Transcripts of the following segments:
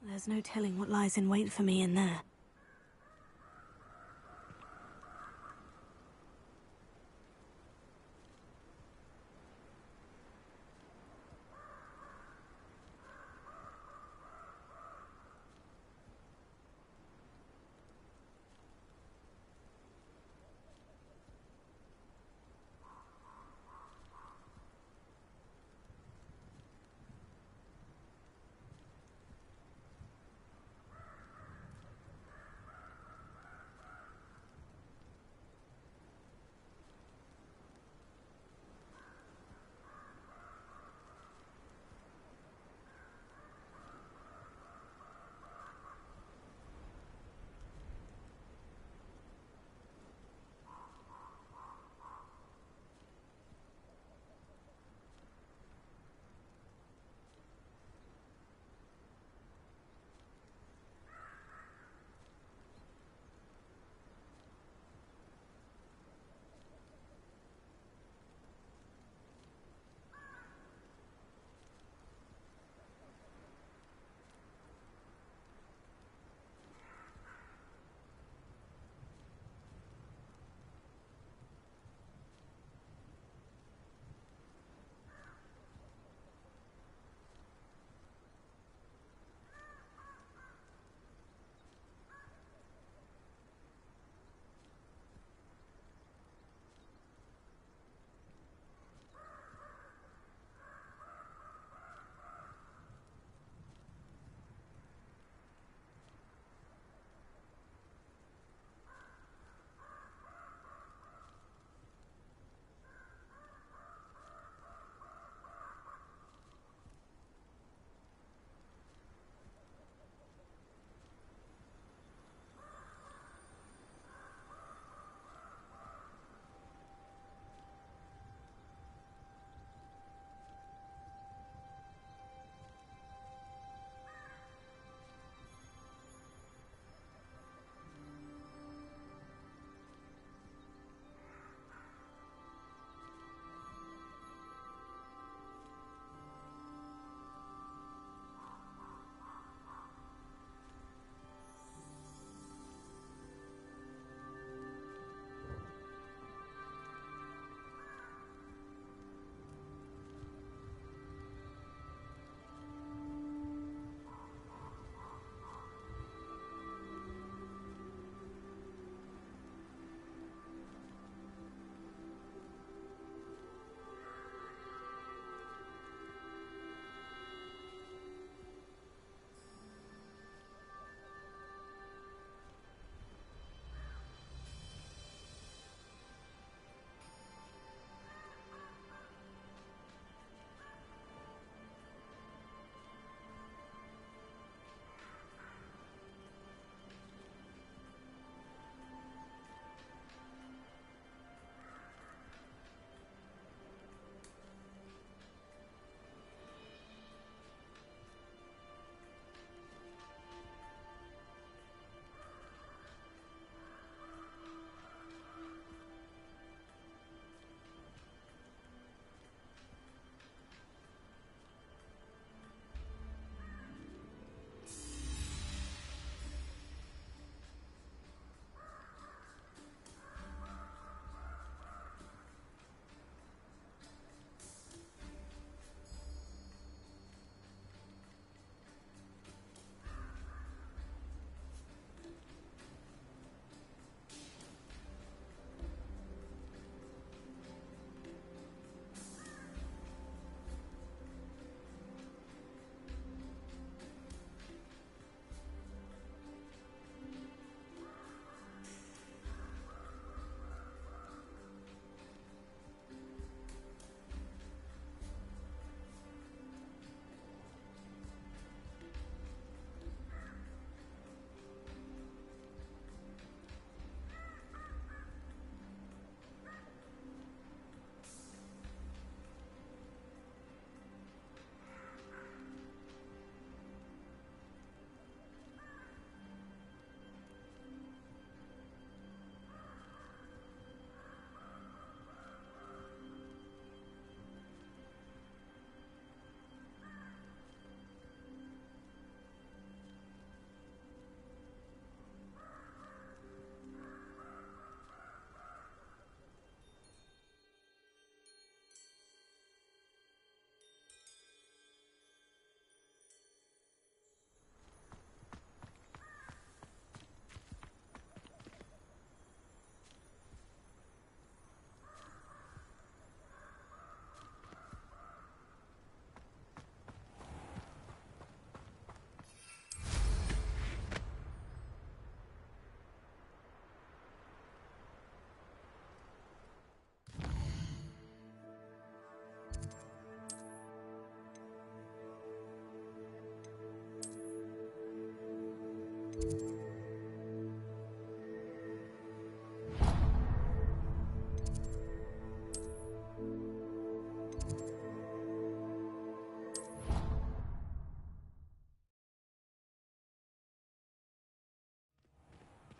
There's no telling what lies in wait for me in there.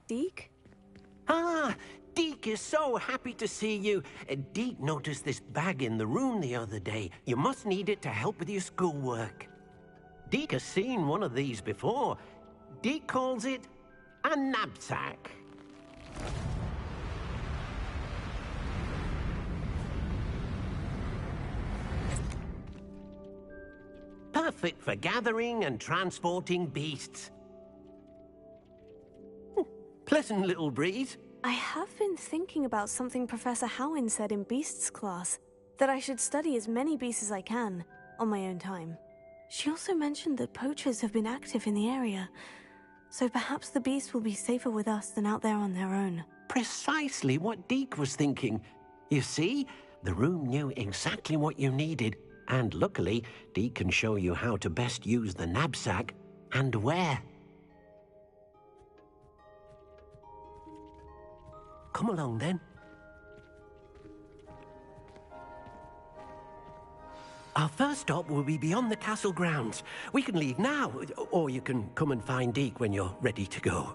Deke? Ah, Deke is so happy to see you. Deke noticed this bag in the room the other day. You must need it to help with your schoolwork. Deke has seen one of these before. Deke calls it a knapsack. Perfect for gathering and transporting beasts. Pleasant little breeze. I have been thinking about something Professor Howin said in Beasts class, that I should study as many beasts as I can, on my own time. She also mentioned that poachers have been active in the area, so perhaps the beasts will be safer with us than out there on their own. Precisely what Deke was thinking. You see, the room knew exactly what you needed, and luckily, Deke can show you how to best use the knapsack and where. Come along, then. Our first stop will be beyond the castle grounds. We can leave now, or you can come and find Deke when you're ready to go.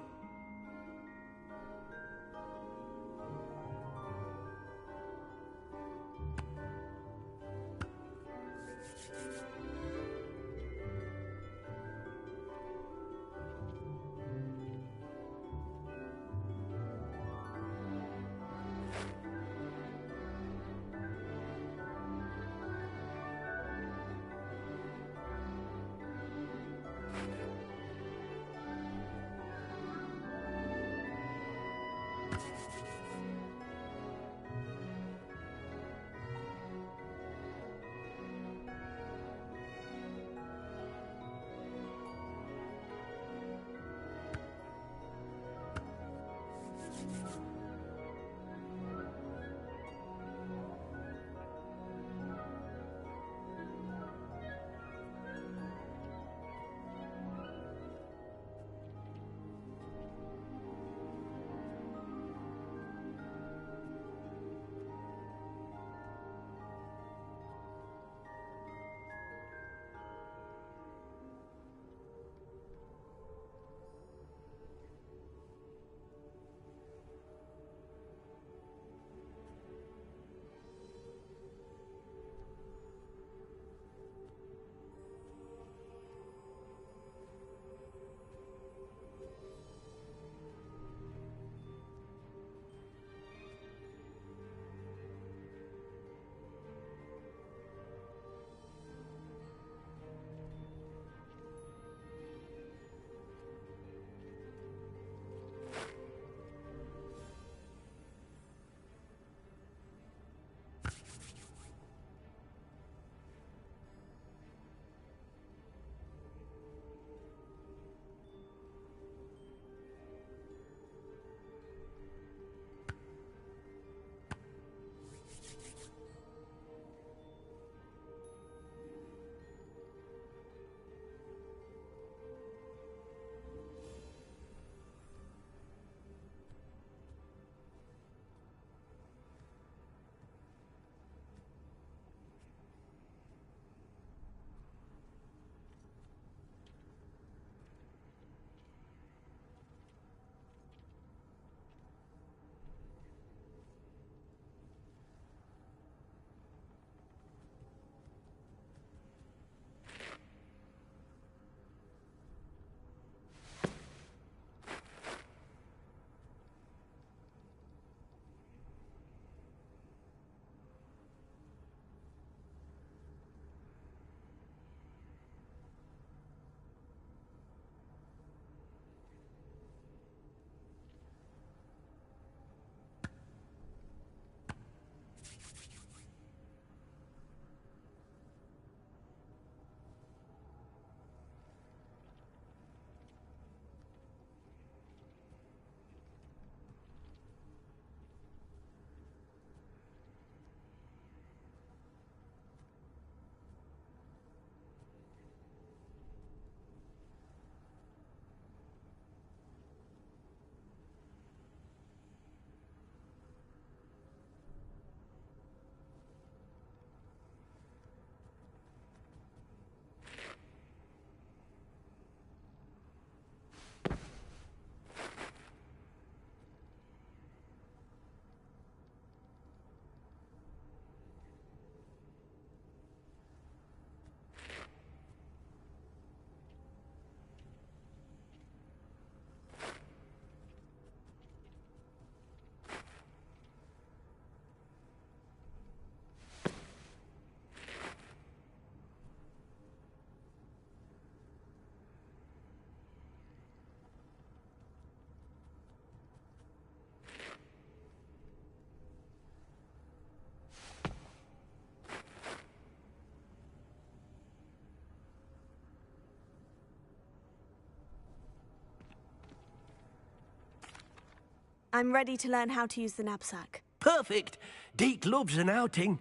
I'm ready to learn how to use the knapsack. Perfect! Deke loves an outing.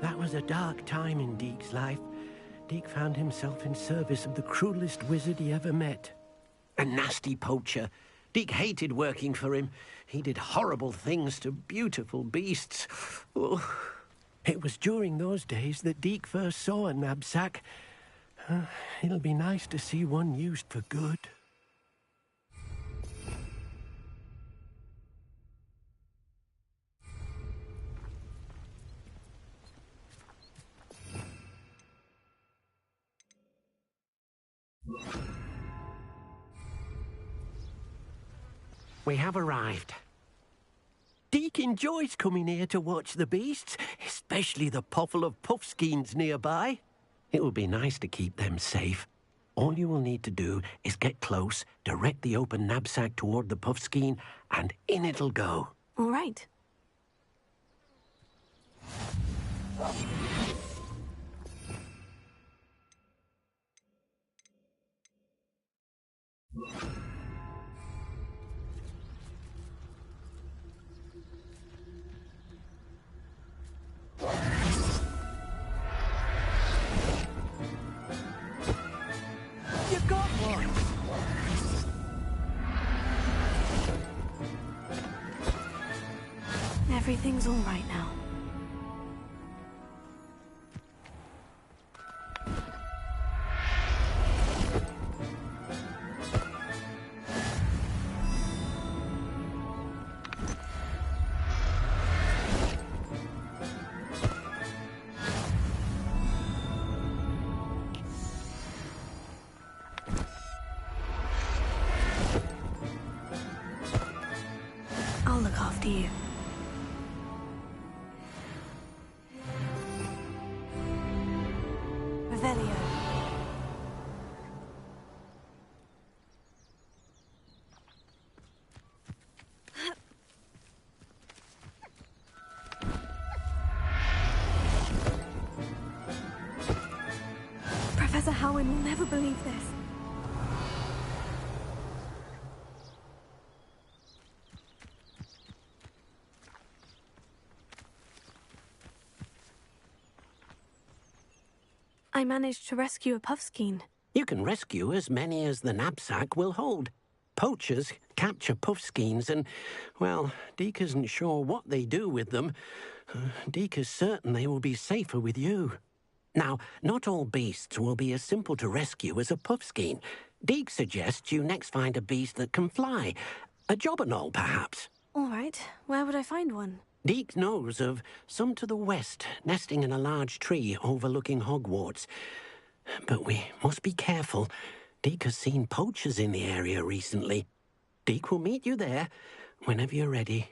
That was a dark time in Deke's life. Deke found himself in service of the cruelest wizard he ever met. A nasty poacher. Deke hated working for him. He did horrible things to beautiful beasts. Oh. It was during those days that Deke first saw a knapsack. It'll be nice to see one used for good. We have arrived. Deke enjoys coming here to watch the beasts, especially the potful of puffskeins nearby. It will be nice to keep them safe. All you will need to do is get close, direct the open knapsack toward the puffskein, and in it'll go. All right. You got one! Everything's all right now. I'll look after you. Revelio. Professor Howin will never believe this. I managed to rescue a puffskein. You can rescue as many as the knapsack will hold. Poachers capture puffskeins and, well, Deke isn't sure what they do with them. Deke is certain they will be safer with you. Now, not all beasts will be as simple to rescue as a puffskein. Deke suggests you next find a beast that can fly. A jobberknoll, perhaps. All right. Where would I find one? Deke knows of some to the west, nesting in a large tree overlooking Hogwarts. But we must be careful. Deke has seen poachers in the area recently. Deke will meet you there whenever you're ready.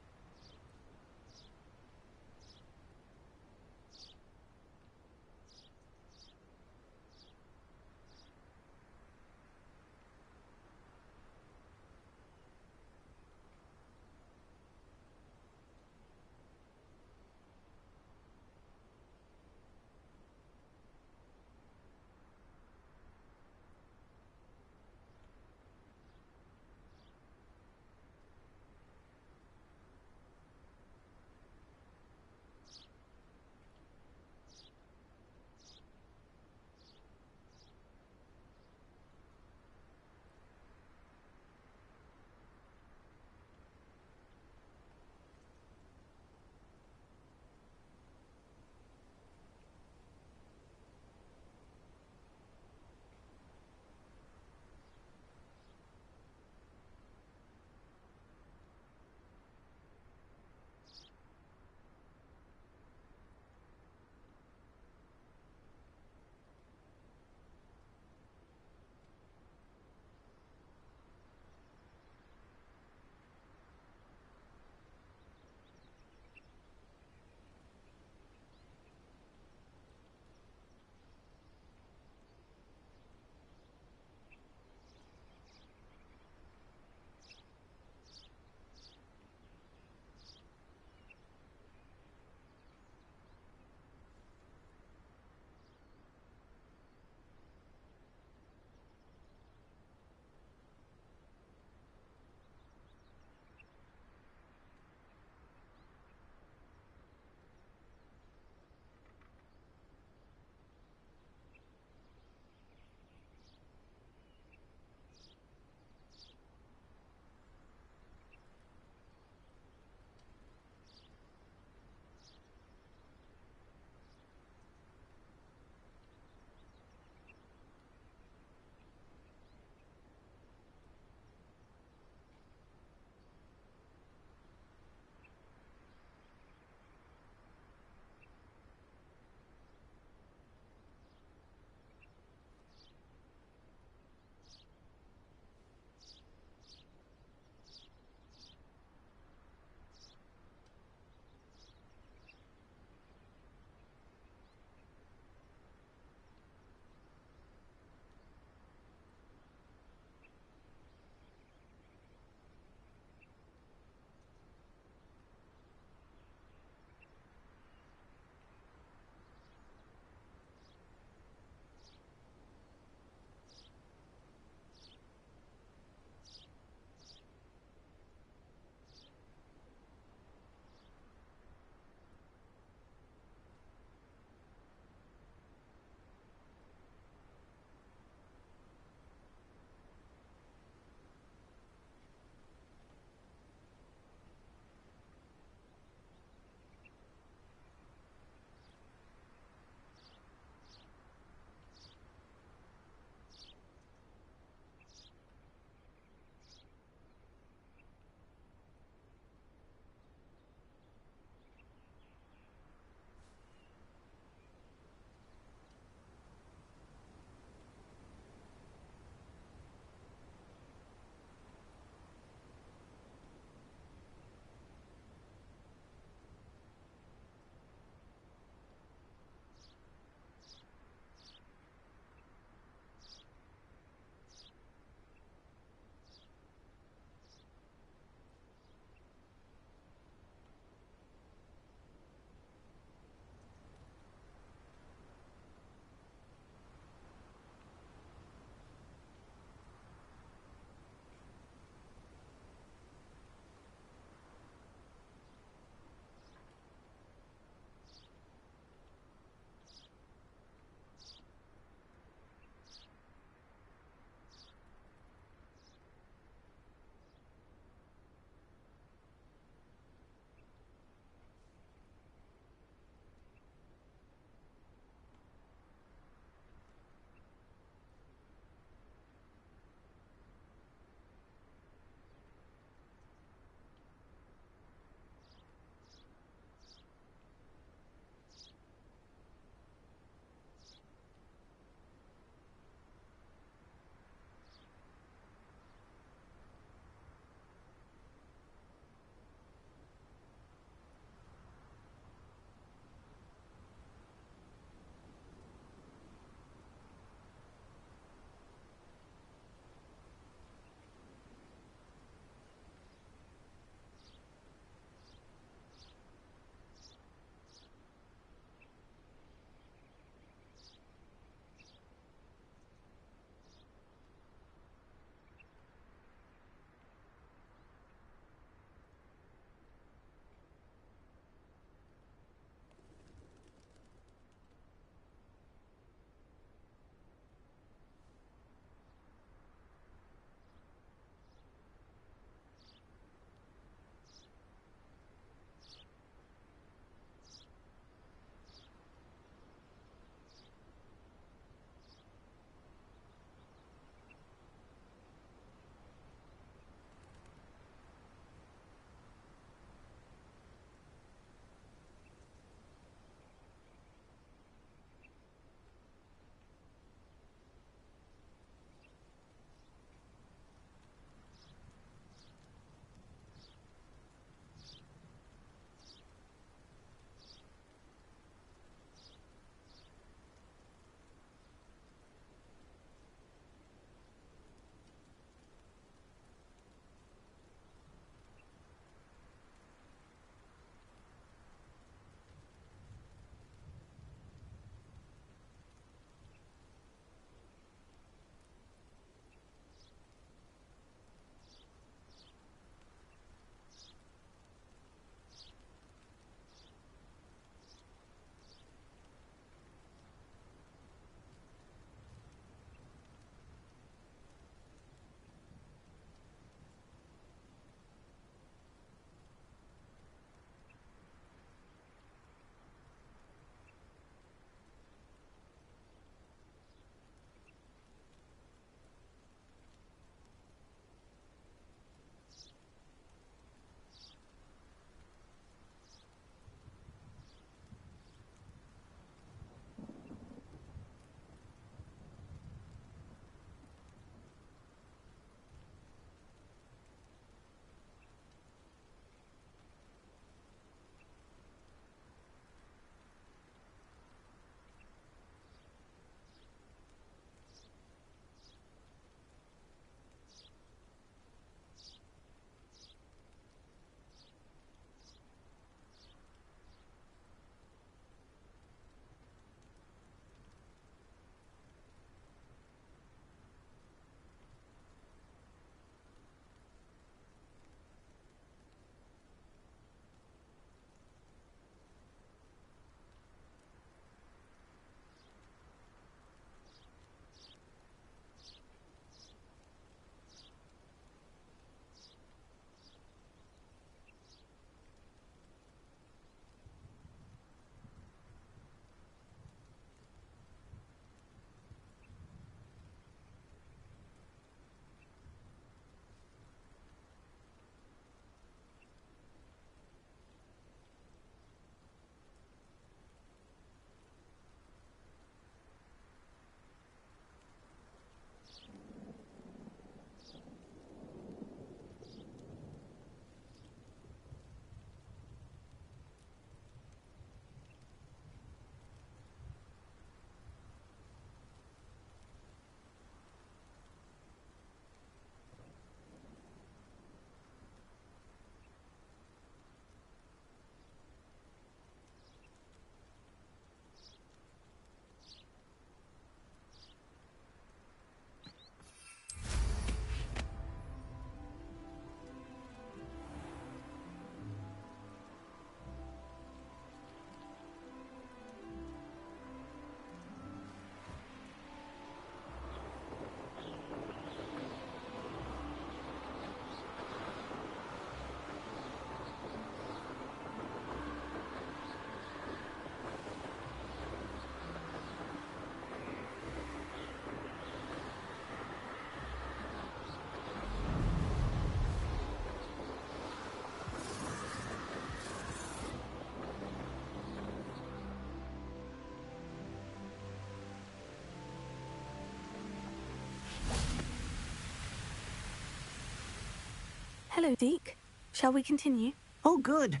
Hello, Deke. Shall we continue? Oh, good.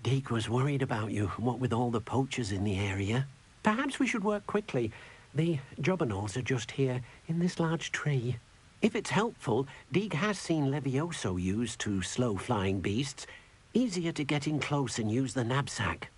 Deke was worried about you, what with all the poachers in the area. Perhaps we should work quickly. The jobberknolls are just here, in this large tree. If it's helpful, Deke has seen Levioso used to slow flying beasts. Easier to get in close and use the knapsack.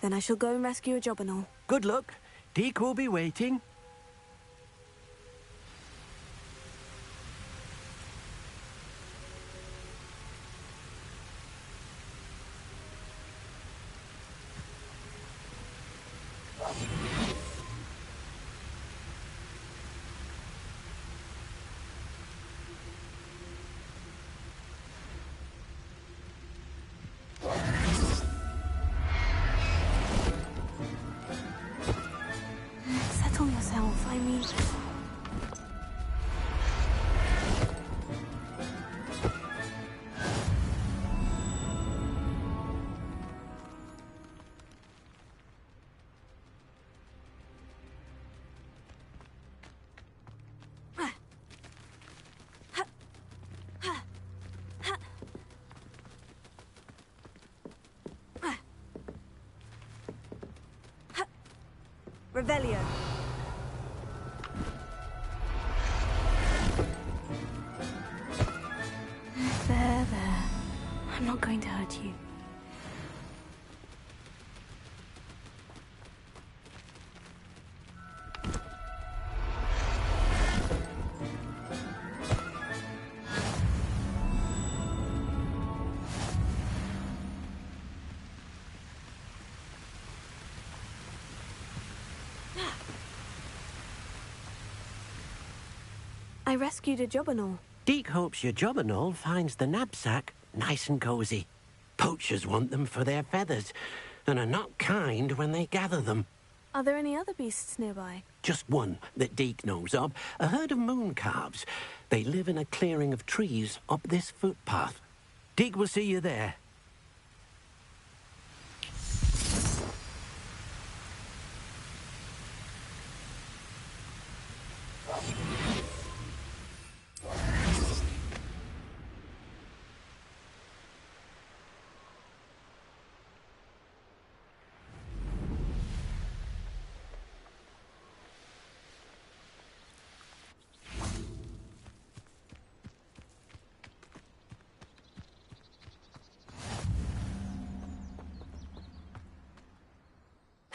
Then I shall go and rescue a jobberknoll. Good luck. Deke will be waiting. Settle yourself, I mean... Revelio. There. I'm not going to hurt you. I rescued a jobberknoll. Deke hopes your jobberknoll finds the knapsack nice and cozy. Poachers want them for their feathers, and are not kind when they gather them. Are there any other beasts nearby? Just one that Deke knows of, a herd of moon calves. They live in a clearing of trees up this footpath. Deke will see you there.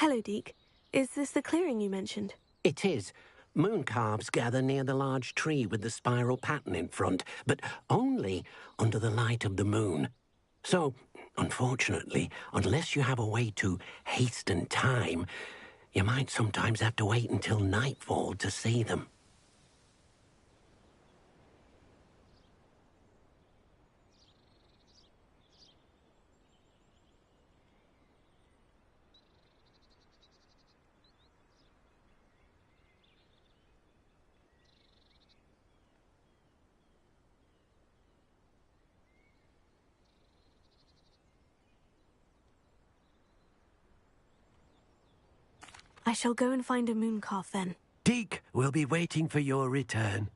Hello, Deke. Is this the clearing you mentioned? It is. Moon calves gather near the large tree with the spiral pattern in front, but only under the light of the moon. So, unfortunately, unless you have a way to hasten time, you might sometimes have to wait until nightfall to see them. I shall go and find a moon calf then. Deke will be waiting for your return.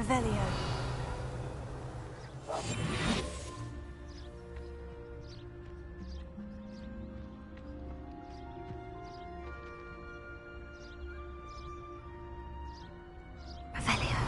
Revelio. Revelio.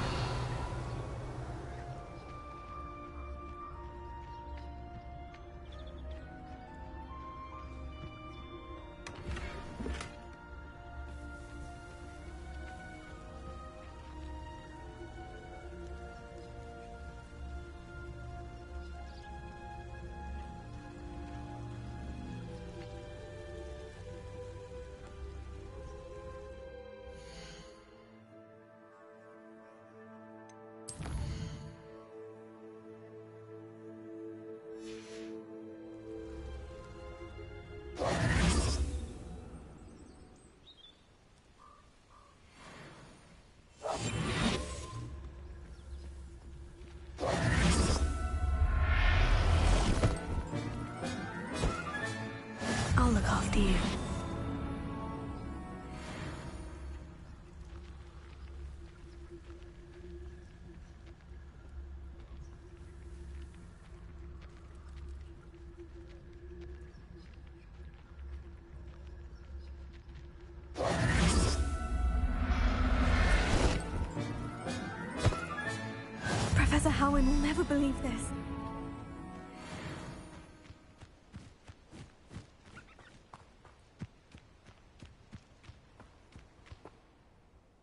I'll look after you. Professor Howin will never believe this.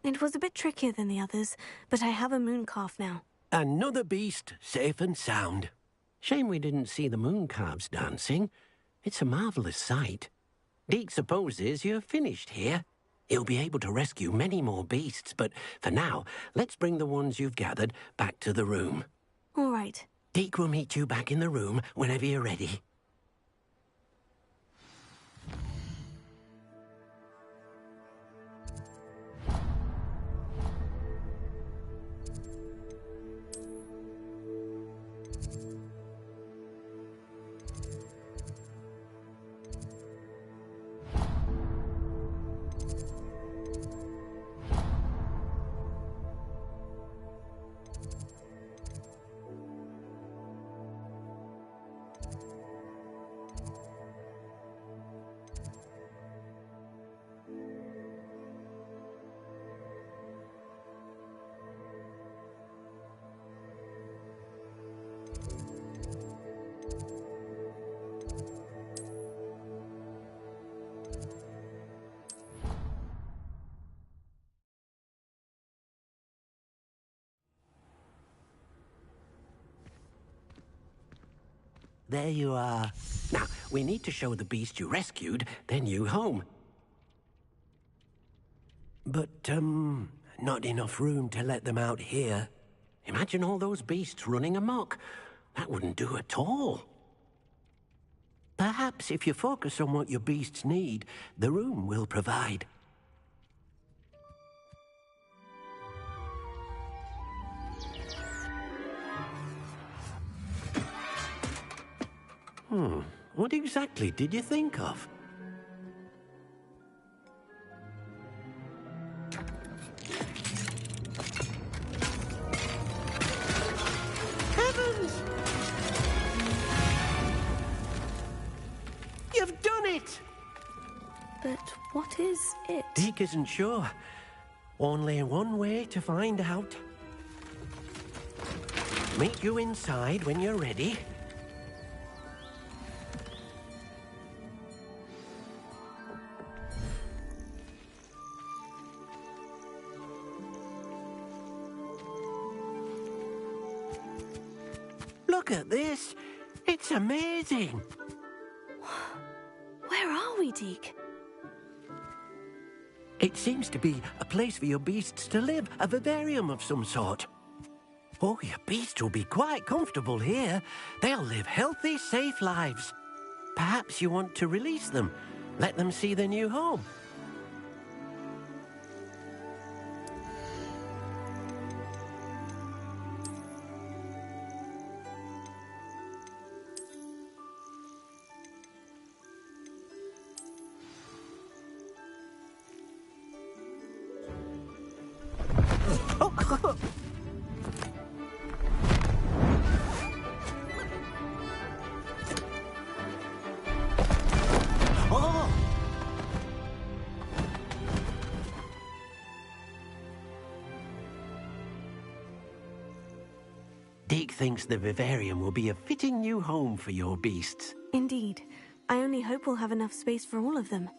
It was a bit trickier than the others, but I have a moon calf now. Another beast, safe and sound. Shame we didn't see the moon calves dancing. It's a marvellous sight. Deke supposes you're finished here. He'll be able to rescue many more beasts, but for now, let's bring the ones you've gathered back to the room. All right. Deke will meet you back in the room whenever you're ready. there you are. Now, we need to show the beast you rescued their new home. But, not enough room to let them out here. Imagine all those beasts running amok. That wouldn't do at all. Perhaps if you focus on what your beasts need, the room will provide. What exactly did you think of? Heavens! You've done it! But what is it? Deke isn't sure. Only one way to find out. Meet you inside when you're ready. Look at this. It's amazing. Where are we, Deke? It seems to be a place for your beasts to live, a vivarium of some sort. Oh, your beasts will be quite comfortable here. They'll live healthy, safe lives. Perhaps you want to release them, let them see their new home. Deke thinks the vivarium will be a fitting new home for your beasts. Indeed. I only hope we'll have enough space for all of them.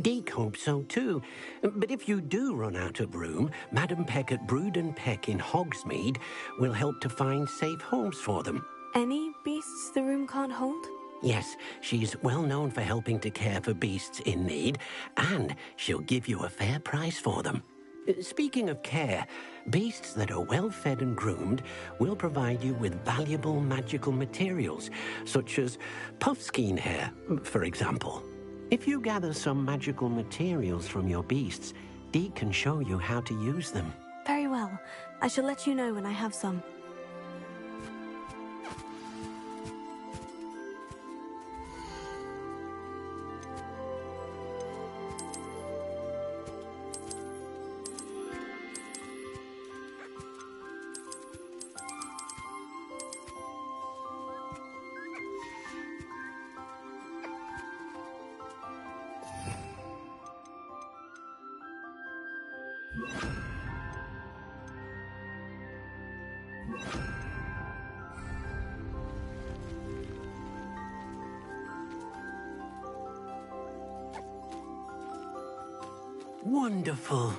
Deke hopes so too. But if you do run out of room, Madam Peck at Brood and Peck in Hogsmeade will help to find safe homes for them. Any beasts the room can't hold? Yes, she's well known for helping to care for beasts in need, and she'll give you a fair price for them. Speaking of care, beasts that are well fed and groomed will provide you with valuable magical materials, such as puffskein hair, for example. If you gather some magical materials from your beasts, Deke can show you how to use them. Very well. I shall let you know when I have some. Wonderful.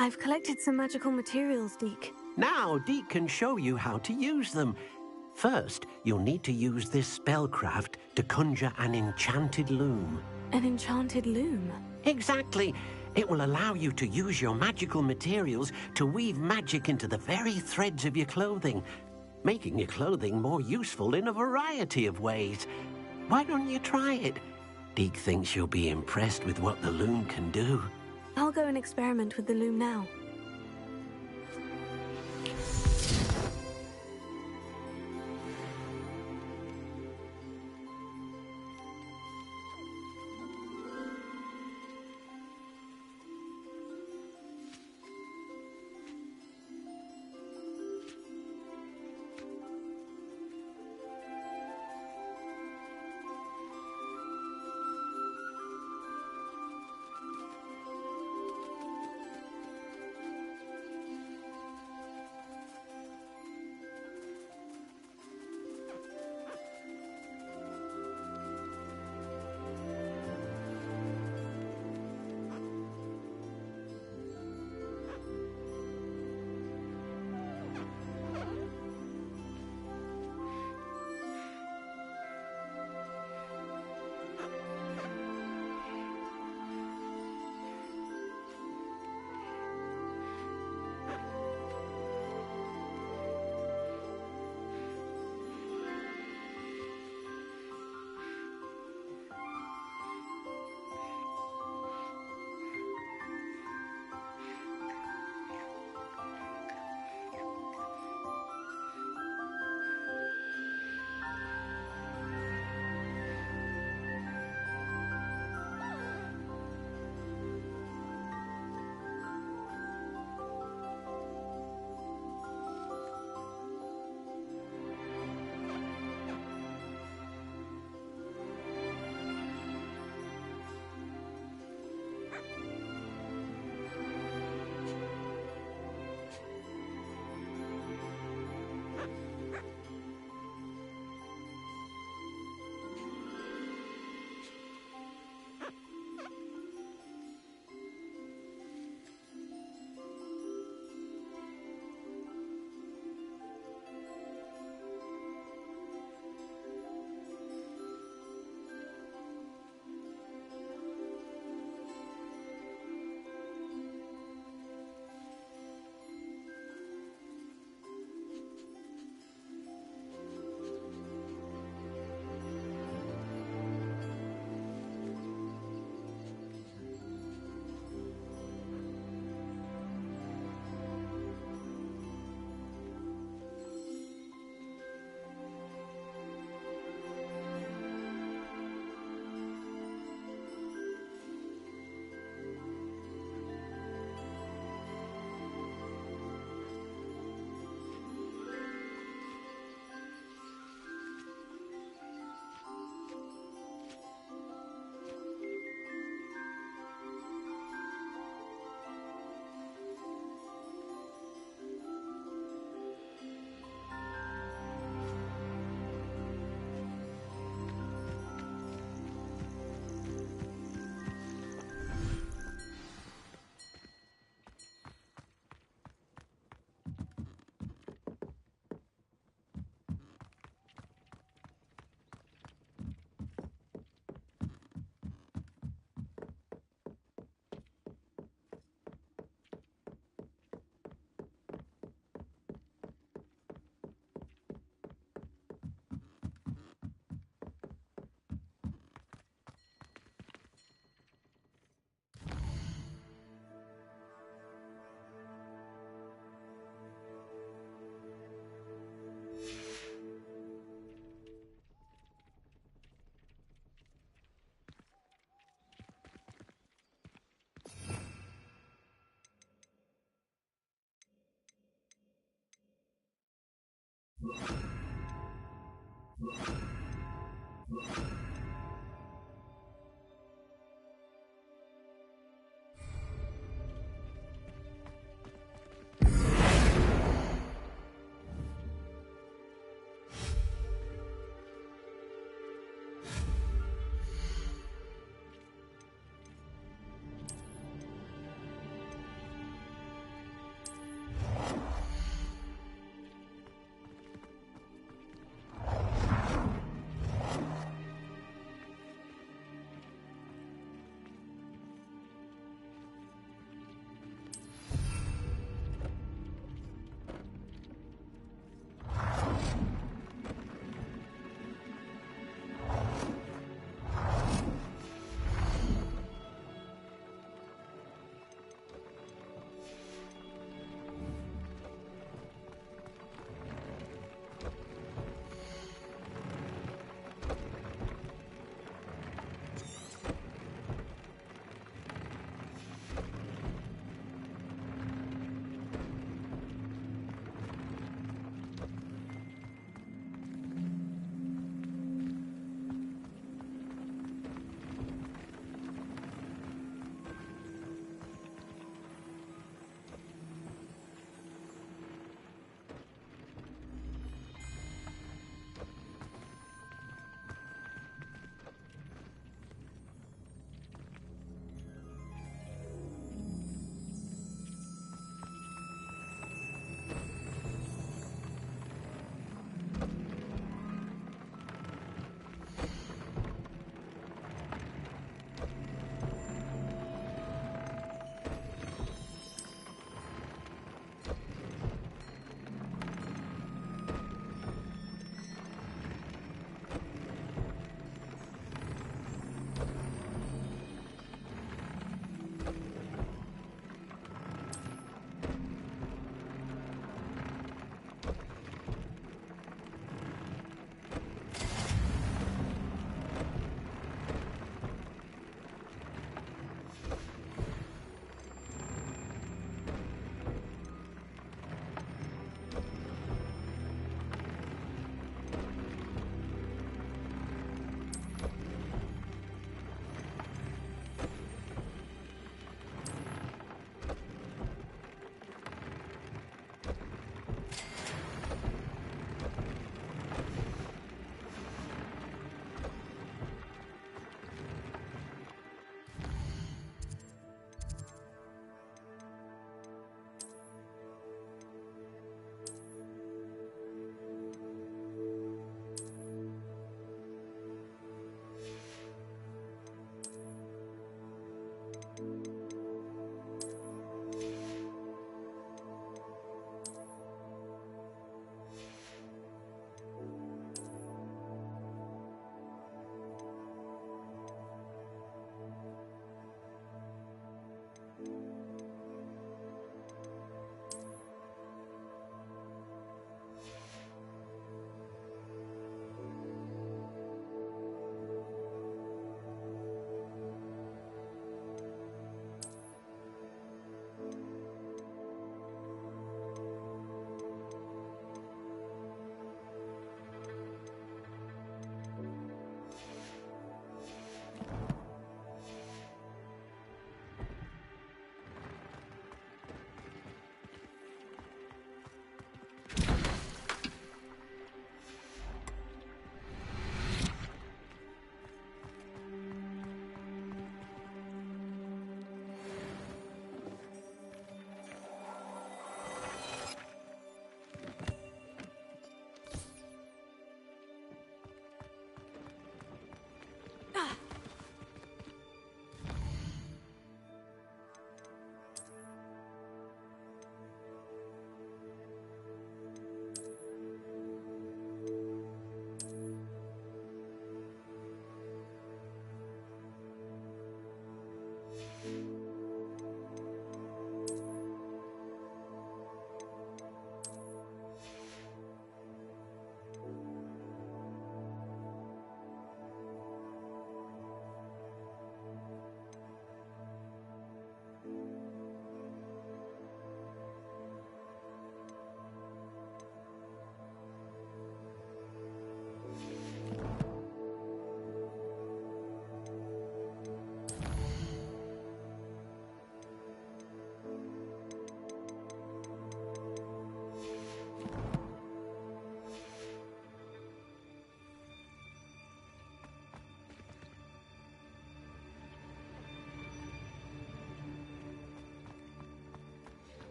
I've collected some magical materials, Deke. Now, Deke can show you how to use them. First, you'll need to use this spellcraft to conjure an enchanted loom. An enchanted loom? Exactly. It will allow you to use your magical materials to weave magic into the very threads of your clothing, making your clothing more useful in a variety of ways. Why don't you try it? Deke thinks you'll be impressed with what the loom can do. I'll go and experiment with the loom now.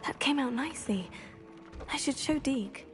That came out nicely. I should show Deke.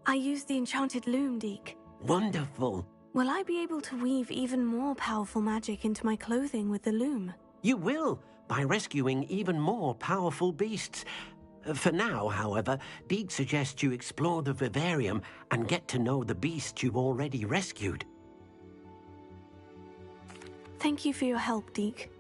I used the enchanted loom, Deke. Wonderful. Will I be able to weave even more powerful magic into my clothing with the loom? You will, by rescuing even more powerful beasts. For now, however, Deke suggests you explore the vivarium and get to know the beasts you've already rescued. Thank you for your help, Deke.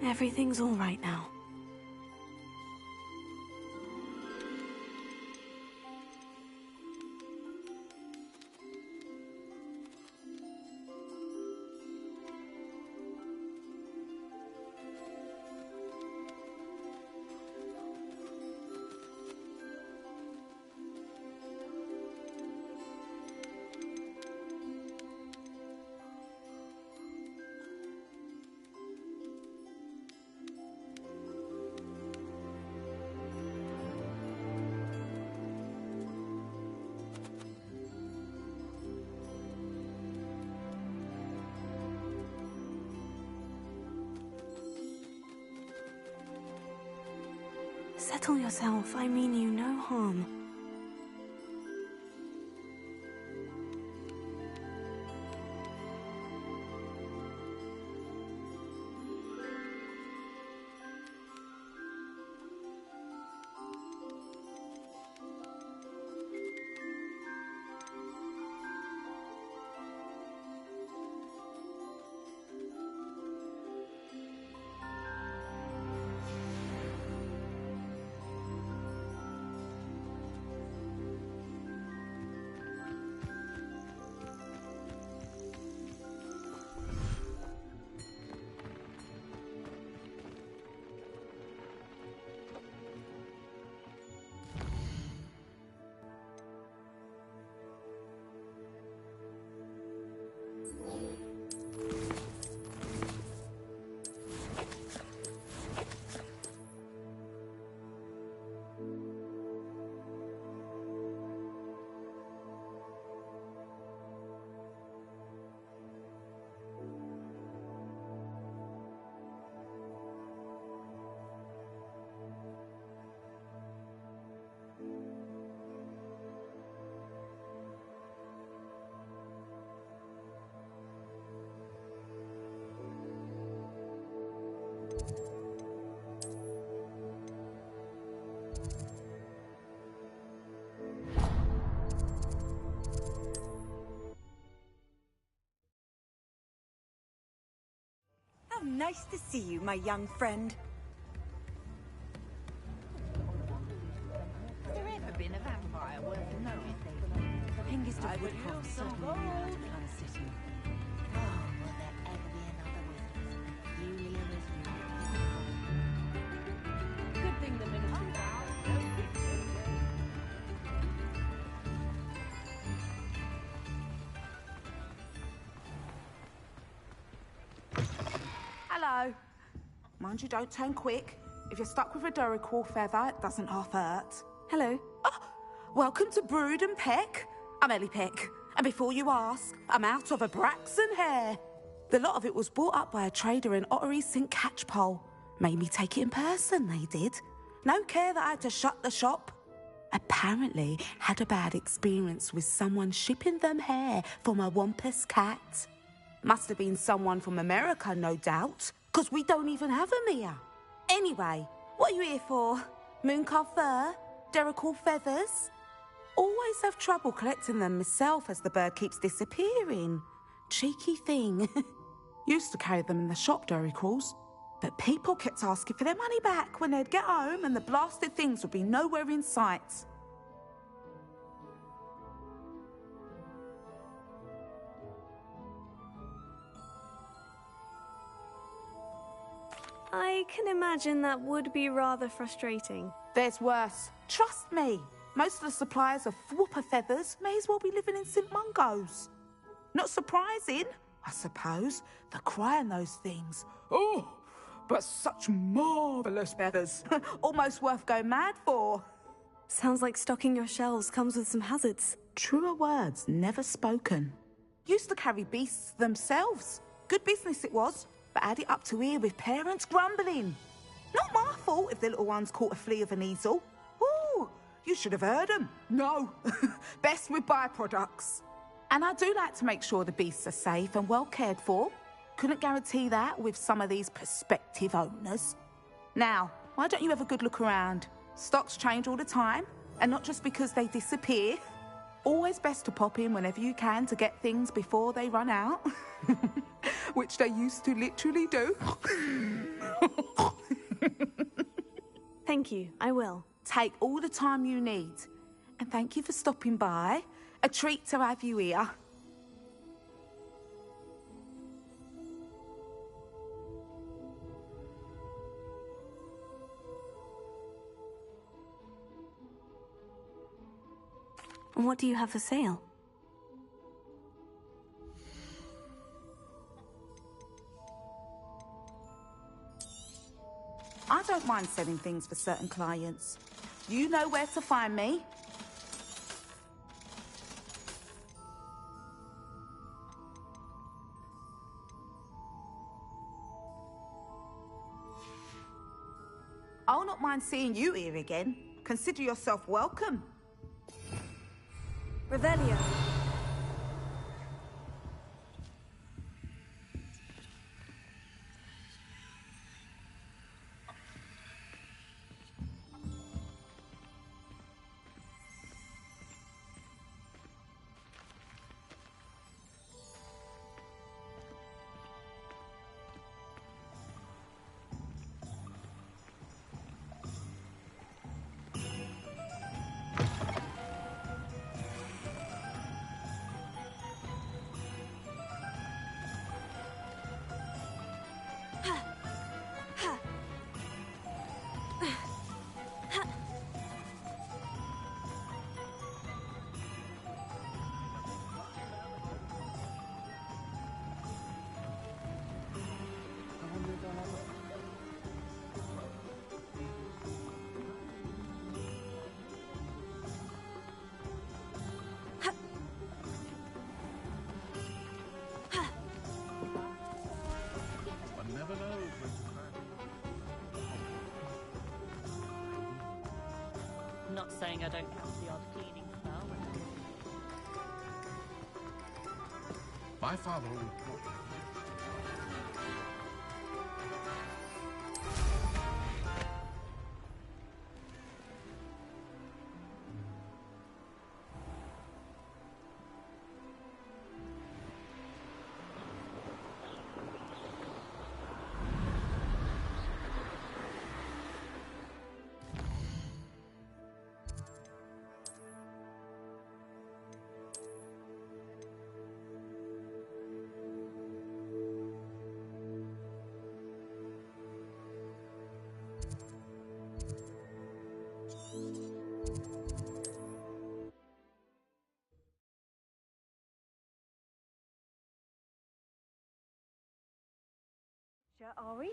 Everything's all right now. Settle yourself. I mean you no harm. How nice to see you, my young friend. Has there ever been a vampire worth knowing? Hengist of Woodcroft certainly knew how to plan a city. Oh, will there ever be another wizard? Julia is Good thing the ministry Hello. Mind you, don't turn quick. If you're stuck with a Duracell feather, it doesn't half hurt. Hello. Oh, welcome to Brood and Peck. I'm Ellie Peck. And before you ask, I'm out of a Braxton hair. The lot of it was bought up by a trader in Ottery St. Catchpole. Made me take it in person, they did. No care that I had to shut the shop. Apparently had a bad experience with someone shipping them hair for my Wampus cat. Must have been someone from America, no doubt, because we don't even have them here. Anyway, what are you here for? Mooncarved fur? Duracell feathers? Always have trouble collecting them myself as the bird keeps disappearing. Cheeky thing. Used to carry them in the shop, Duracells, but people kept asking for their money back when they'd get home and the blasted things would be nowhere in sight. I can imagine that would be rather frustrating. There's worse. Trust me. Most of the suppliers of whooper feathers may as well be living in St. Mungo's. Not surprising, I suppose, the cry on those things. Oh, but such marvellous feathers. Almost worth going mad for. Sounds like stocking your shelves comes with some hazards. Truer words never spoken. Used to carry beasts themselves. Good business it was, but had it up to here with parents grumbling. Not my fault if the little ones caught a flea of an easel. Ooh, you should have heard them. No, best with byproducts. And I do like to make sure the beasts are safe and well cared for. Couldn't guarantee that with some of these prospective owners. Now, why don't you have a good look around? Stocks change all the time, and not just because they disappear. Always best to pop in whenever you can to get things before they run out. Which they used to literally do. Thank you, I will. Take all the time you need. And thank you for stopping by. A treat to have you here. And what do you have for sale? I don't mind selling things for certain clients. You know where to find me. I'll not mind seeing you here again. Consider yourself welcome. Revelio. Not saying I don't count the odd cleaning spell. My father. Are we?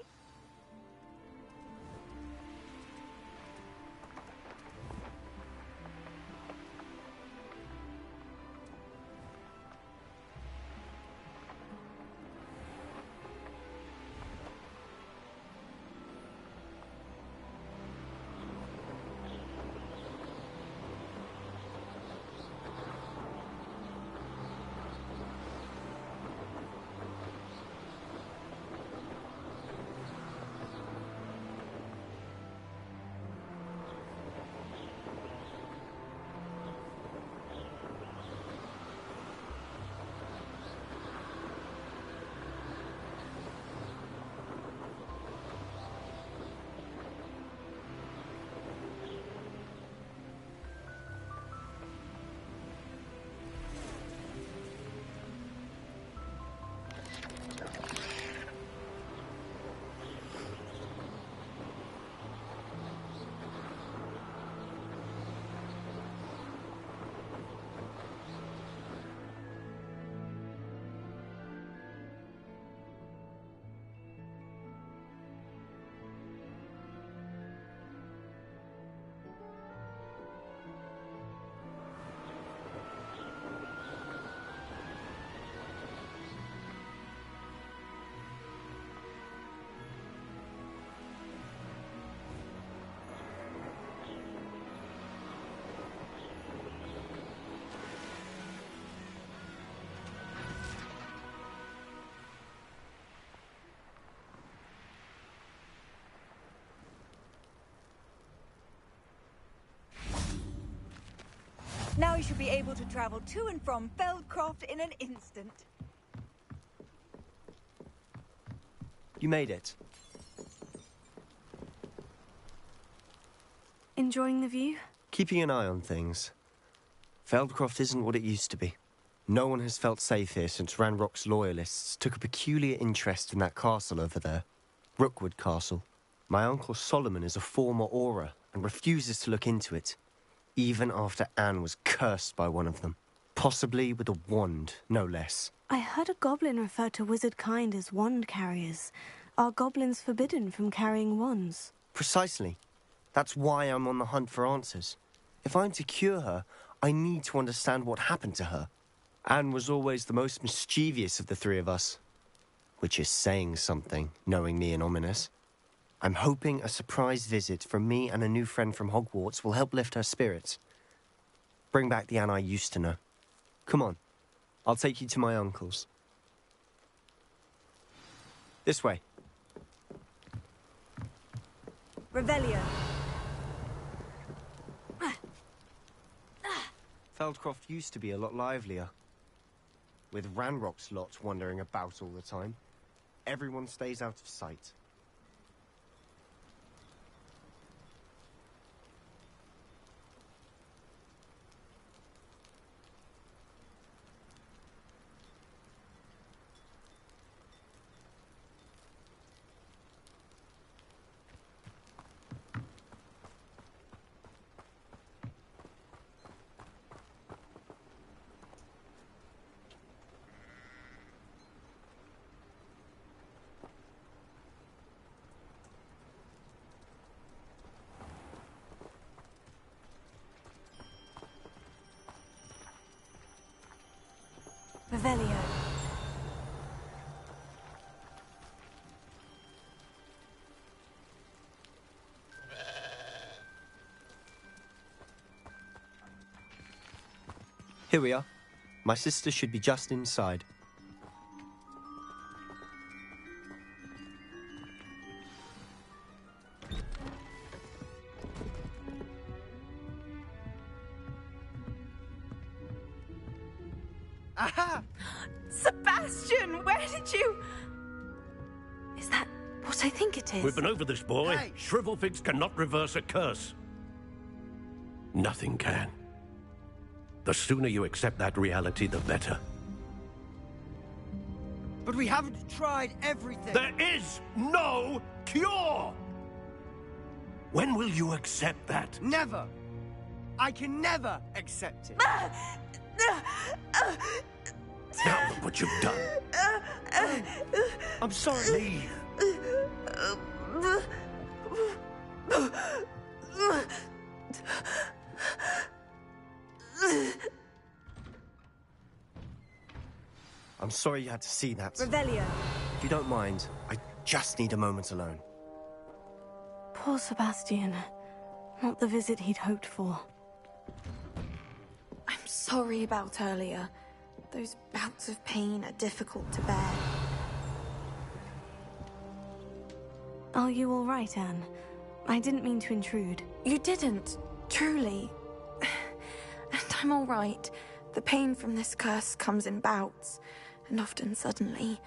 Now you should be able to travel to and from Feldcroft in an instant. You made it. Enjoying the view? Keeping an eye on things. Feldcroft isn't what it used to be. No one has felt safe here since Ranrock's loyalists took a peculiar interest in that castle over there. Rookwood Castle. My uncle Solomon is a former Auror and refuses to look into it, even after Anne was cursed by one of them. Possibly with a wand, no less. I heard a goblin refer to wizard kind as wand carriers. Are goblins forbidden from carrying wands? Precisely. That's why I'm on the hunt for answers. If I'm to cure her, I need to understand what happened to her. Anne was always the most mischievous of the three of us. Which is saying something, knowing me and Ominous. I'm hoping a surprise visit from me and a new friend from Hogwarts will help lift her spirits. Bring back the Anne I used to know. Come on, I'll take you to my uncle's. This way. Revelio. Feldcroft used to be a lot livelier. With Ranrock's lot wandering about all the time, everyone stays out of sight. Revelio. Here we are. My sister should be just inside. Aha! Sebastian, where did you... Is that what I think it is? We've been over this, boy. Hey! Shrivelfigs cannot reverse a curse. Nothing can. The sooner you accept that reality, the better. But we haven't tried everything. There is no cure! When will you accept that? Never. I can never accept it. Now look what you've done. I'm sorry. Leave. I'm sorry you had to see that. Revelio. If you don't mind, I just need a moment alone. Poor Sebastian. Not the visit he'd hoped for. I'm sorry about earlier. Those bouts of pain are difficult to bear. Are you all right, Anne? I didn't mean to intrude. You didn't, truly. And I'm all right. The pain from this curse comes in bouts, and often suddenly.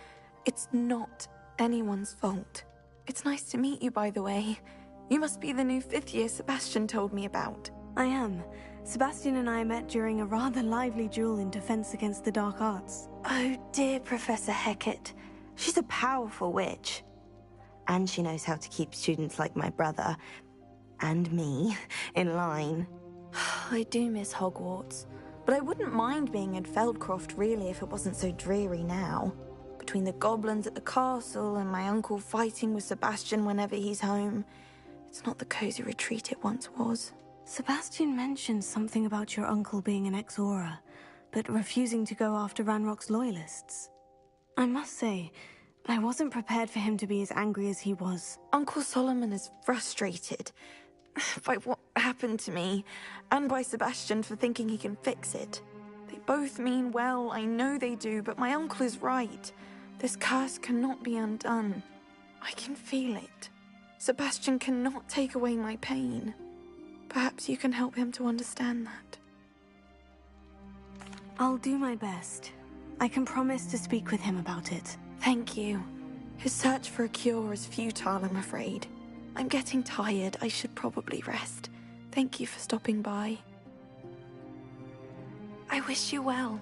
It's not anyone's fault. It's nice to meet you, by the way. You must be the new 5th year Sebastian told me about. I am. Sebastian and I met during a rather lively duel in defense against the dark arts. Oh dear, Professor Hecat. She's a powerful witch. And she knows how to keep students like my brother, and me, in line. I do miss Hogwarts, but I wouldn't mind being in Feldcroft really if it wasn't so dreary now. Between the goblins at the castle and my uncle fighting with Sebastian whenever he's home, it's not the cozy retreat it once was. Sebastian mentioned something about your uncle being an ex-Aura, but refusing to go after Ranrock's loyalists. I must say, I wasn't prepared for him to be as angry as he was. Uncle Solomon is frustrated by what happened to me, and by Sebastian for thinking he can fix it. They both mean well, I know they do, but my uncle is right. This curse cannot be undone. I can feel it. Sebastian cannot take away my pain. Perhaps you can help him to understand that. I'll do my best. I can promise to speak with him about it. Thank you. His search for a cure is futile, I'm afraid. I'm getting tired. I should probably rest. Thank you for stopping by. I wish you well.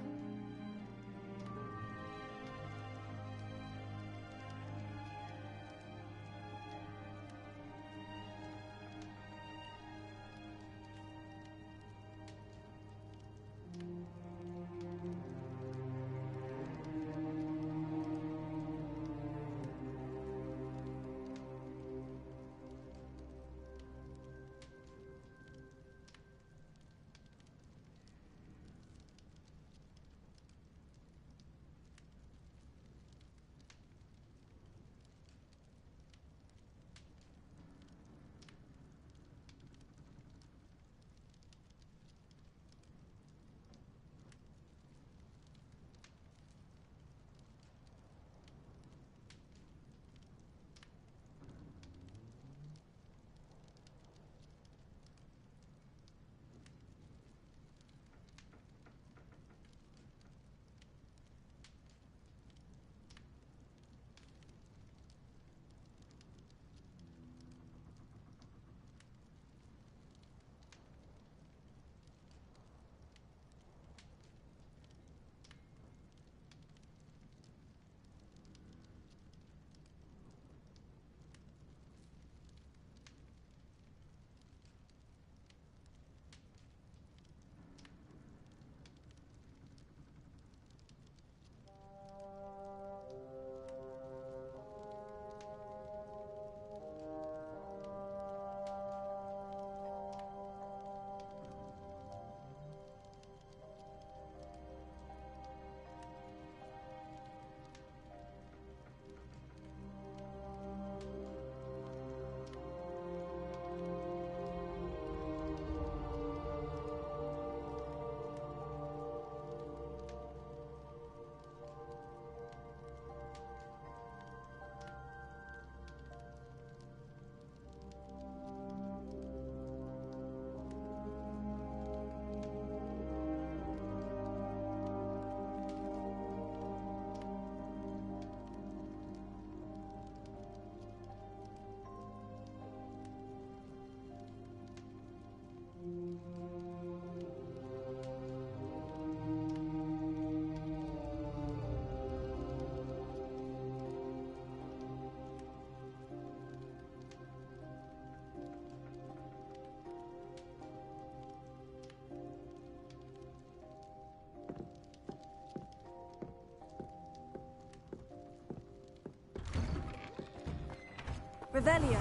Revelio.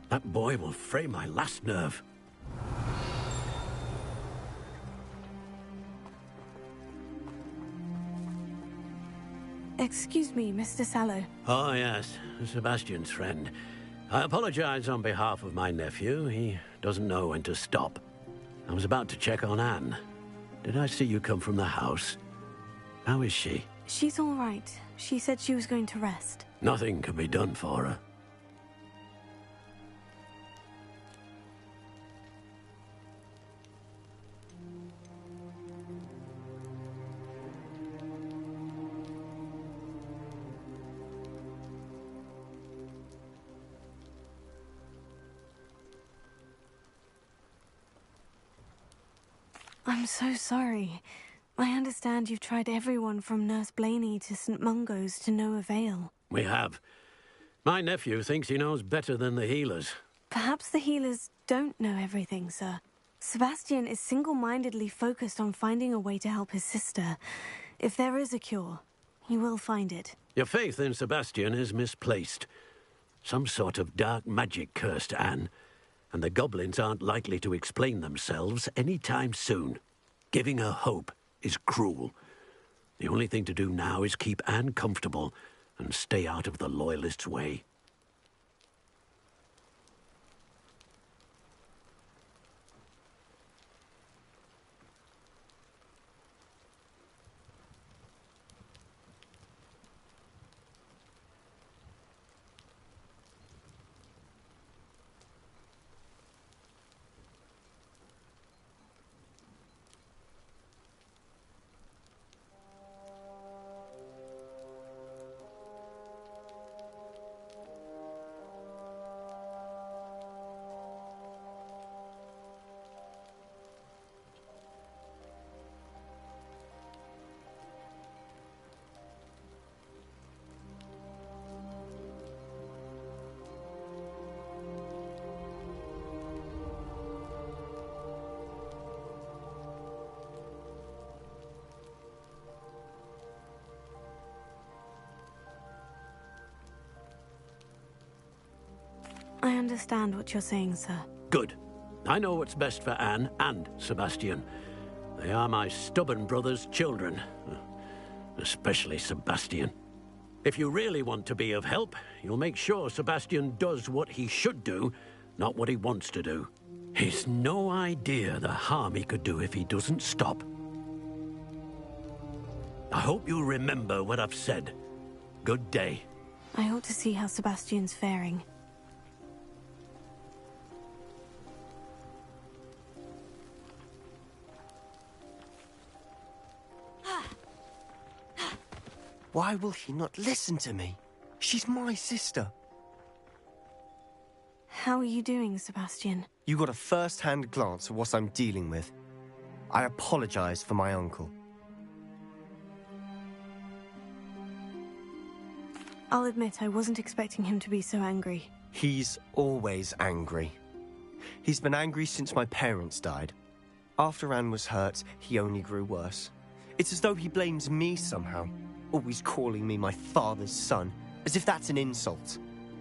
That boy will fray my last nerve. Excuse me, Mr. Sallow. Oh, yes, Sebastian's friend. I apologize on behalf of my nephew. He doesn't know when to stop. I was about to check on Anne. Did I see you come from the house? How is she? She's all right. She said she was going to rest. Nothing can be done for her. I'm so sorry. I understand you've tried everyone from Nurse Blaney to St. Mungo's to no avail. We have. My nephew thinks he knows better than the healers. Perhaps the healers don't know everything, sir. Sebastian is single-mindedly focused on finding a way to help his sister. If there is a cure, he will find it. Your faith in Sebastian is misplaced. Some sort of dark magic cursed Anne, and the goblins aren't likely to explain themselves anytime soon. Giving her hope is cruel. The only thing to do now is keep Anne comfortable and stay out of the Loyalists' way. I understand what you're saying, sir. Good. I know what's best for Anne and Sebastian. They are my stubborn brother's children. Especially Sebastian. If you really want to be of help, you'll make sure Sebastian does what he should do, not what he wants to do. He's no idea the harm he could do if he doesn't stop. I hope you'll remember what I've said. Good day. I ought to see how Sebastian's faring. Why will he not listen to me? She's my sister. How are you doing, Sebastian? You got a first-hand glance at what I'm dealing with. I apologize for my uncle. I'll admit I wasn't expecting him to be so angry. He's always angry. He's been angry since my parents died. After Anne was hurt, he only grew worse. It's as though he blames me somehow, always calling me my father's son, as if that's an insult.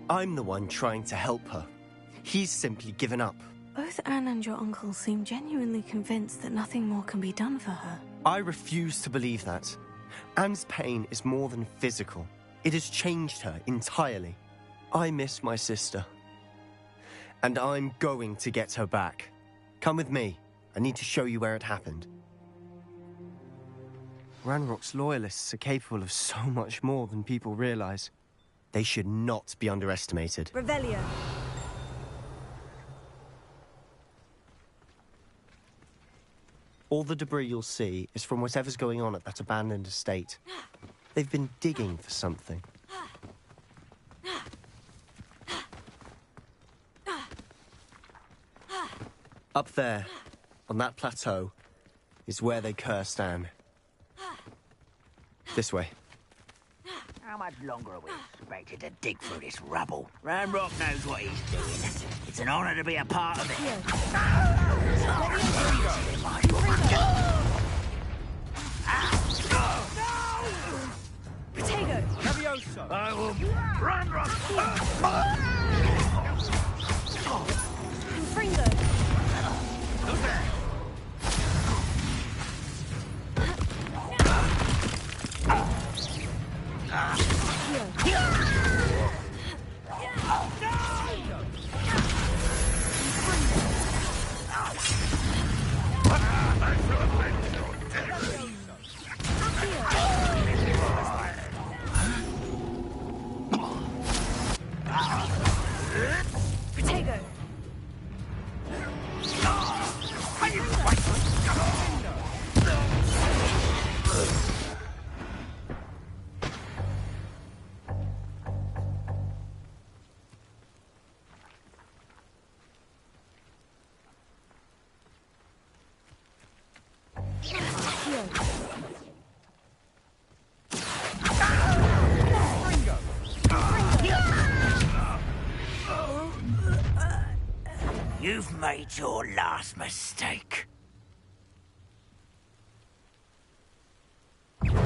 I'm the one trying to help her. He's simply given up. Both Anne and your uncle seem genuinely convinced that nothing more can be done for her. I refuse to believe that. Anne's pain is more than physical. It has changed her entirely. I miss my sister. And I'm going to get her back. Come with me. I need to show you where it happened. Ranrock's loyalists are capable of so much more than people realize. They should not be underestimated. Revelio. All the debris you'll see is from whatever's going on at that abandoned estate. They've been digging for something. Up there, on that plateau, is where they cursed Anne. This way. How much longer are we expected to dig through this rubble? Ramrock knows what he's doing. It's an honor to be a part of it. Potato! Levioso! I will... Ramrock! Fringo! Who's there? Potato! You've made your last mistake. Over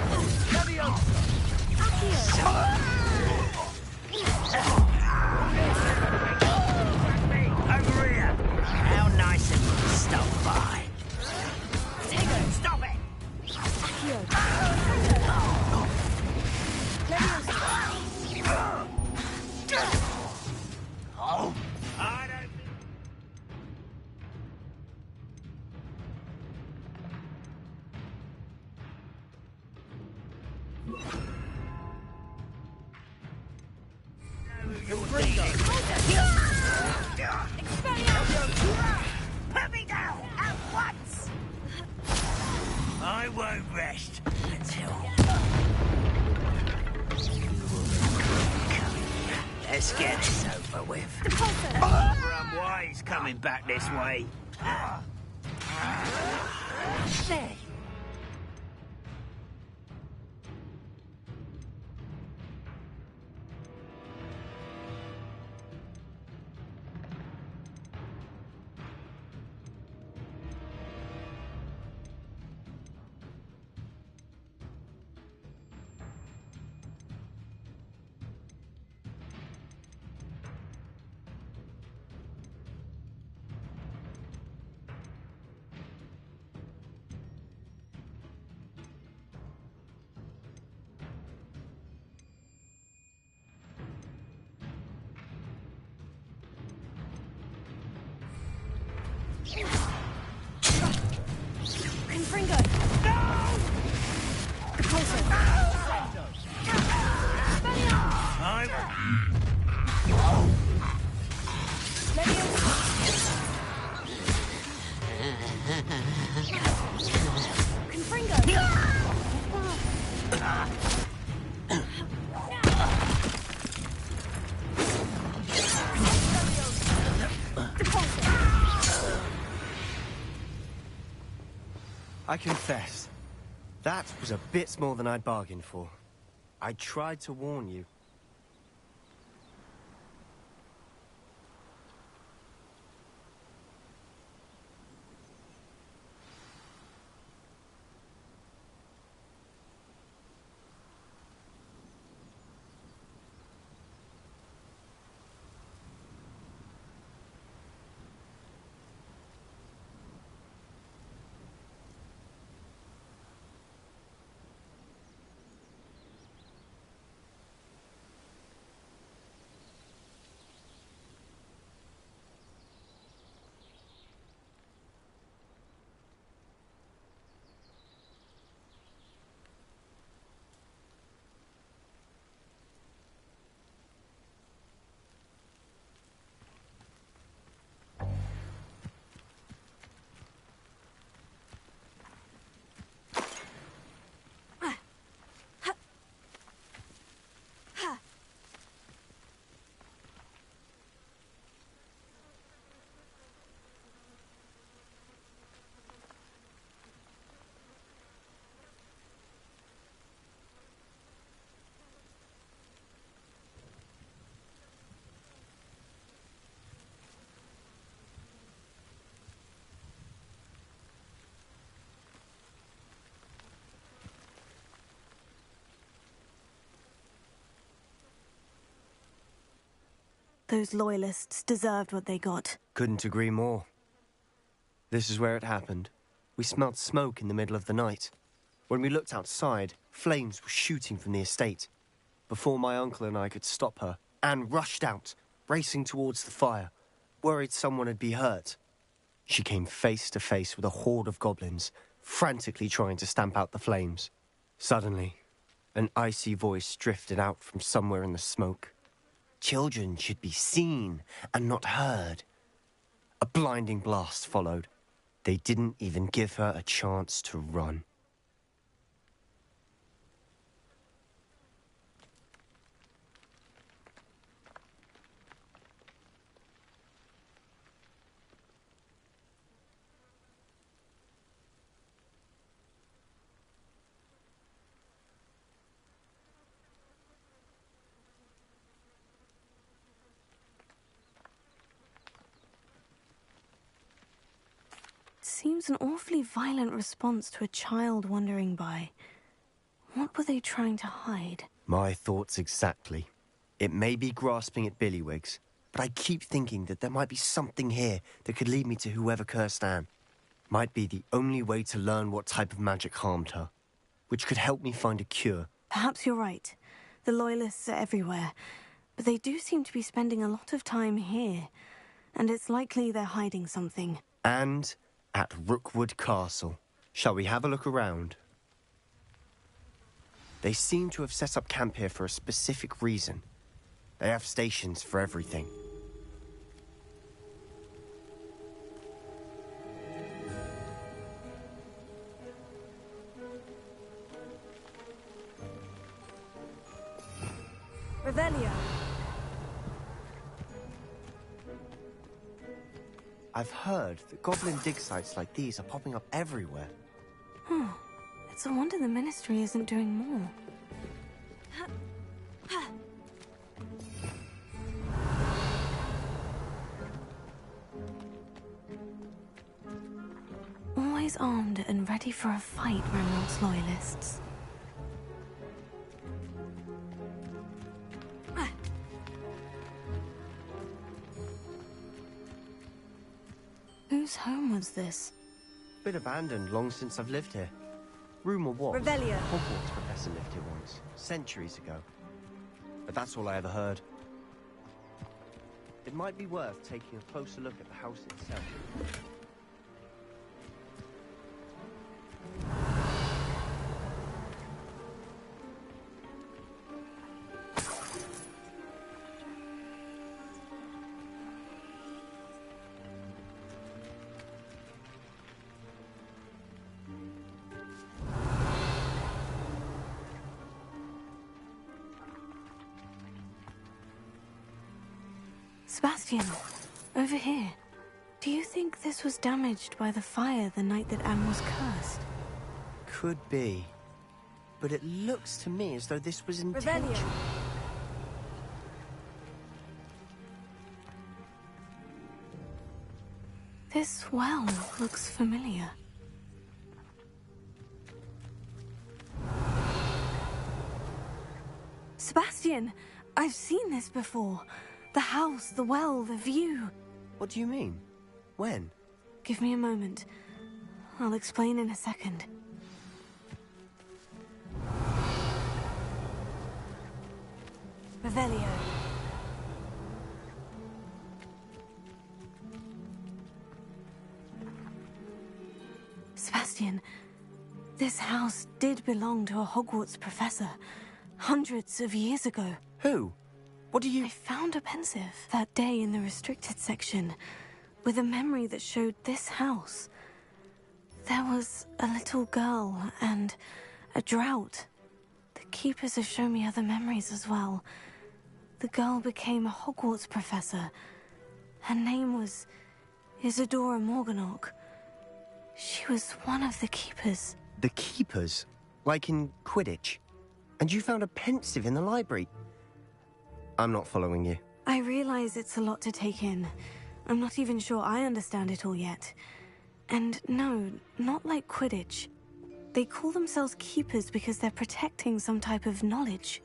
here. How nice of you to stop by. Stop it! Oh, I don't... Put me down at once! I won't rest until... Let's get this over with. Barbara and Wise coming back this way. There. Confringo! No! Potato! I confess, that was a bit more than I'd bargained for. I tried to warn you. Those loyalists deserved what they got. Couldn't agree more. This is where it happened. We smelled smoke in the middle of the night. When we looked outside, flames were shooting from the estate. Before my uncle and I could stop her, Anne rushed out, racing towards the fire, worried someone had been hurt. She came face to face with a horde of goblins, frantically trying to stamp out the flames. Suddenly, an icy voice drifted out from somewhere in the smoke. Children should be seen and not heard. A blinding blast followed. They didn't even give her a chance to run. Seems an awfully violent response to a child wandering by. What were they trying to hide? My thoughts exactly. It may be grasping at Billywigs, but I keep thinking that there might be something here that could lead me to whoever cursed Anne. Might be the only way to learn what type of magic harmed her, which could help me find a cure. Perhaps you're right. The Loyalists are everywhere, but they do seem to be spending a lot of time here, and it's likely they're hiding something. And at Rookwood Castle. Shall we have a look around? They seem to have set up camp here for a specific reason. They have stations for everything. Revelio. I've heard that goblin dig sites like these are popping up everywhere. It's a wonder the Ministry isn't doing more. Always armed and ready for a fight, Remnant's Loyalists. Whose home was this? Been abandoned long since I've lived here. Rumour was Revelio. Hogwarts professor lived here once, centuries ago. But that's all I ever heard. It might be worth taking a closer look at the house itself. Sebastian, over here. Do you think this was damaged by the fire the night that Anne was cursed? Could be. But it looks to me as though this was intentional. Revelio. This well looks familiar. Sebastian, I've seen this before. The house, the well, the view. What do you mean? When? Give me a moment. I'll explain in a second. Revelio. Sebastian, this house did belong to a Hogwarts professor, hundreds of years ago. Who? What do you... I found a pensive that day in the restricted section, with a memory that showed this house. There was a little girl and a drought. The keepers have shown me other memories as well. The girl became a Hogwarts professor. Her name was Isadora Morganach. She was one of the keepers. The keepers? Like in Quidditch? And you found a pensive in the library? I'm not following you. I realize it's a lot to take in. I'm not even sure I understand it all yet. And no, not like Quidditch. They call themselves keepers because they're protecting some type of knowledge.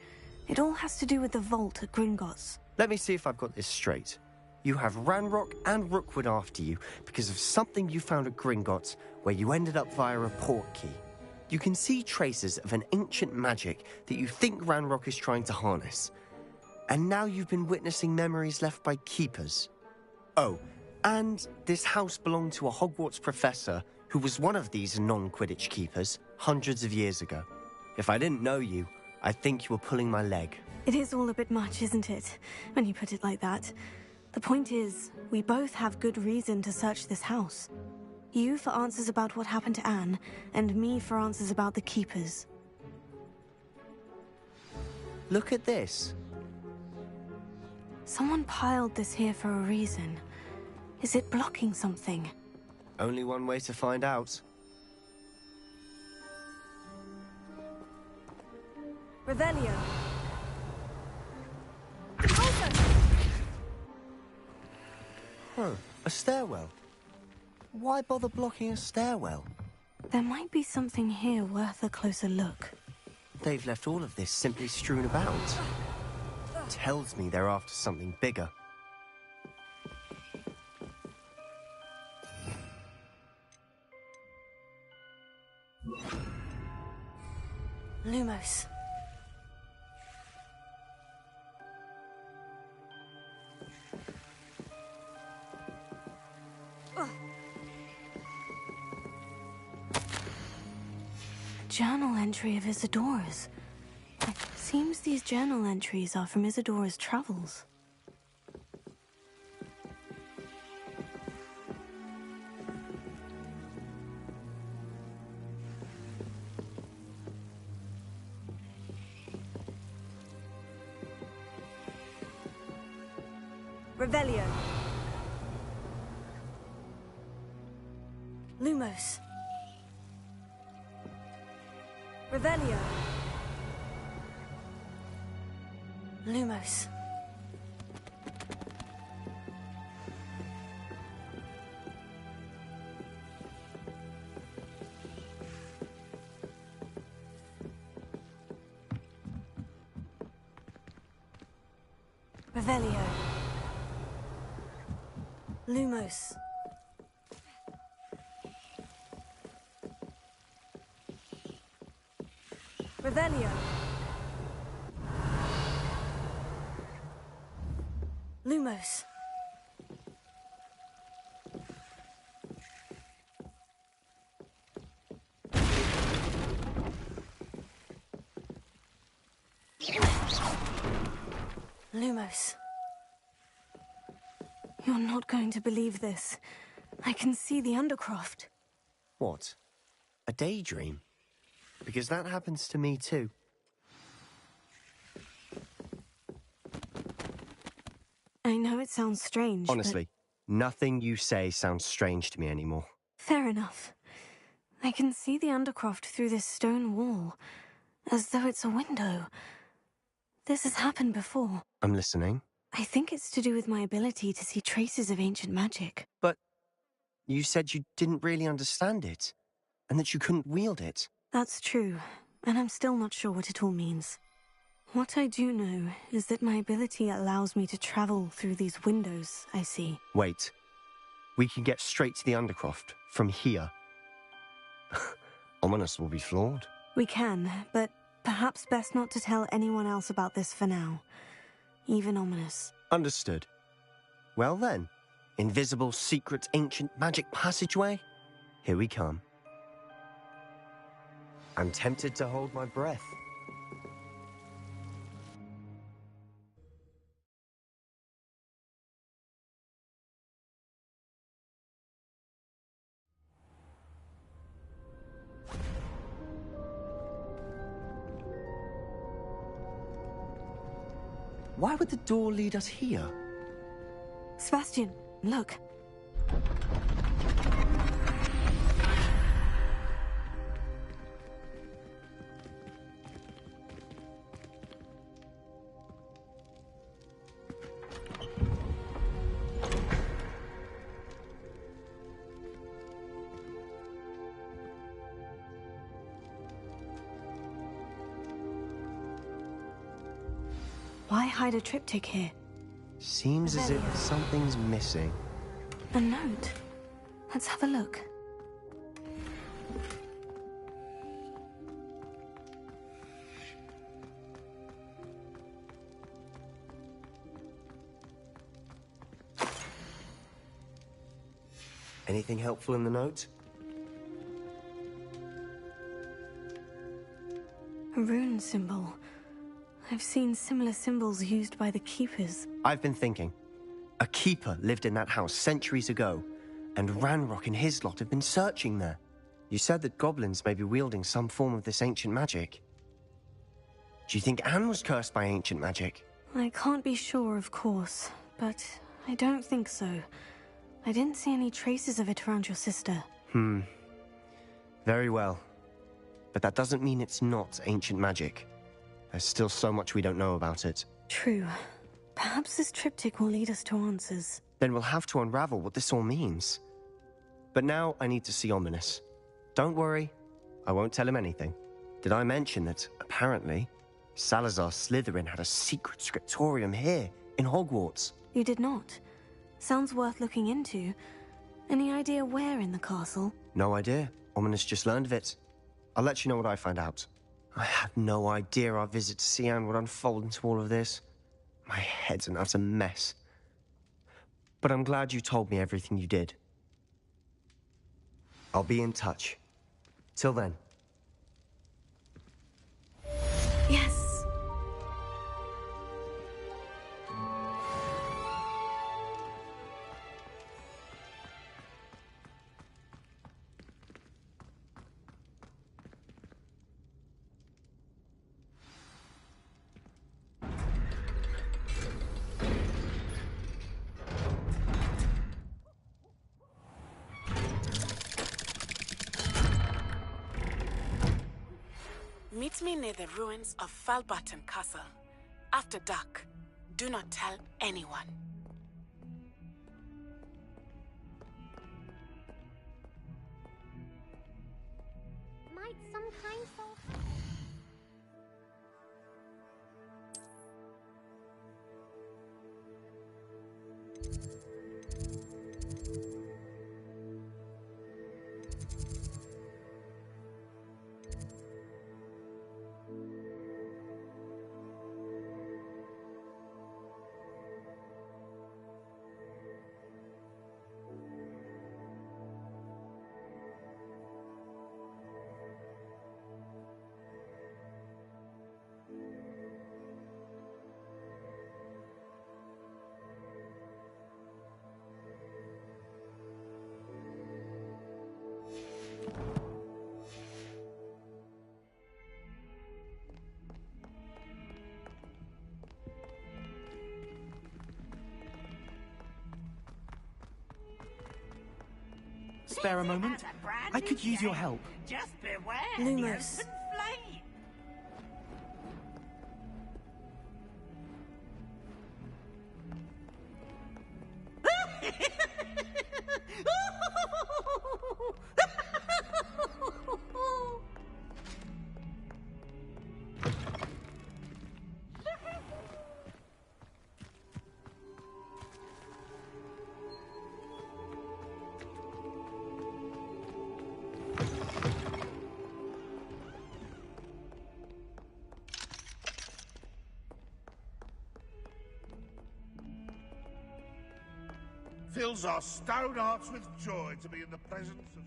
It all has to do with the vault at Gringotts. Let me see if I've got this straight. You have Ranrock and Rookwood after you because of something you found at Gringotts, where you ended up via a portkey. You can see traces of an ancient magic that you think Ranrock is trying to harness. And now you've been witnessing memories left by keepers. Oh, and this house belonged to a Hogwarts professor who was one of these non-Quidditch keepers hundreds of years ago. If I didn't know you, I'd think you were pulling my leg. It is all a bit much, isn't it, when you put it like that? The point is, we both have good reason to search this house. You for answers about what happened to Anne, and me for answers about the keepers. Look at this. Someone piled this here for a reason. Is it blocking something? Only one way to find out. Revelio. Huh, a stairwell. Why bother blocking a stairwell? There might be something here worth a closer look. They've left all of this simply strewn about. Tells me they're after something bigger. Lumos. Journal entry of Isadora's. It seems these journal entries are from Isadora's travels. Revelio. Lumos. Revelio. Lumos. Revelio. Lumos. Revelio. Lumos. Lumos. You're not going to believe this. I can see the Undercroft. What? A daydream? Because that happens to me too. I know it sounds strange, Honestly, nothing you say sounds strange to me anymore. Fair enough. I can see the Undercroft through this stone wall, as though it's a window. This has happened before. I'm listening. I think it's to do with my ability to see traces of ancient magic. But you said you didn't really understand it, and that you couldn't wield it. That's true, and I'm still not sure what it all means. What I do know is that my ability allows me to travel through these windows I see. Wait. We can get straight to the Undercroft from here. Ominous will be floored. We can, but perhaps best not to tell anyone else about this for now. Even Ominous. Understood. Well then, invisible, secret, ancient magic passageway? Here we come. I'm tempted to hold my breath. Why would the door lead us here? Sebastian, look. Why hide a triptych here? Seems as if something's missing. A note. Let's have a look. Anything helpful in the note? A rune symbol. I've seen similar symbols used by the keepers. I've been thinking. A keeper lived in that house centuries ago, and Ranrock and his lot have been searching there. You said that goblins may be wielding some form of this ancient magic. Do you think Anne was cursed by ancient magic? I can't be sure, of course, but I don't think so. I didn't see any traces of it around your sister. Very well. But that doesn't mean it's not ancient magic. There's still so much we don't know about it. True. Perhaps this triptych will lead us to answers. Then we'll have to unravel what this all means. But now I need to see Ominous. Don't worry, I won't tell him anything. Did I mention that, apparently, Salazar Slytherin had a secret scriptorium here, in Hogwarts? You did not. Sounds worth looking into. Any idea where in the castle? No idea. Ominous just learned of it. I'll let you know what I find out. I had no idea our visit to see Anne would unfold into all of this. My head's an utter mess. But I'm glad you told me everything you did. I'll be in touch. Till then. Yes. Meet me near the ruins of Falbarton Castle. After dark. Do not tell anyone. Might sometimes so. Spare a moment? I could use your help. Just beware Lumos. the open flame. Fills our stout hearts with joy to be in the presence of such...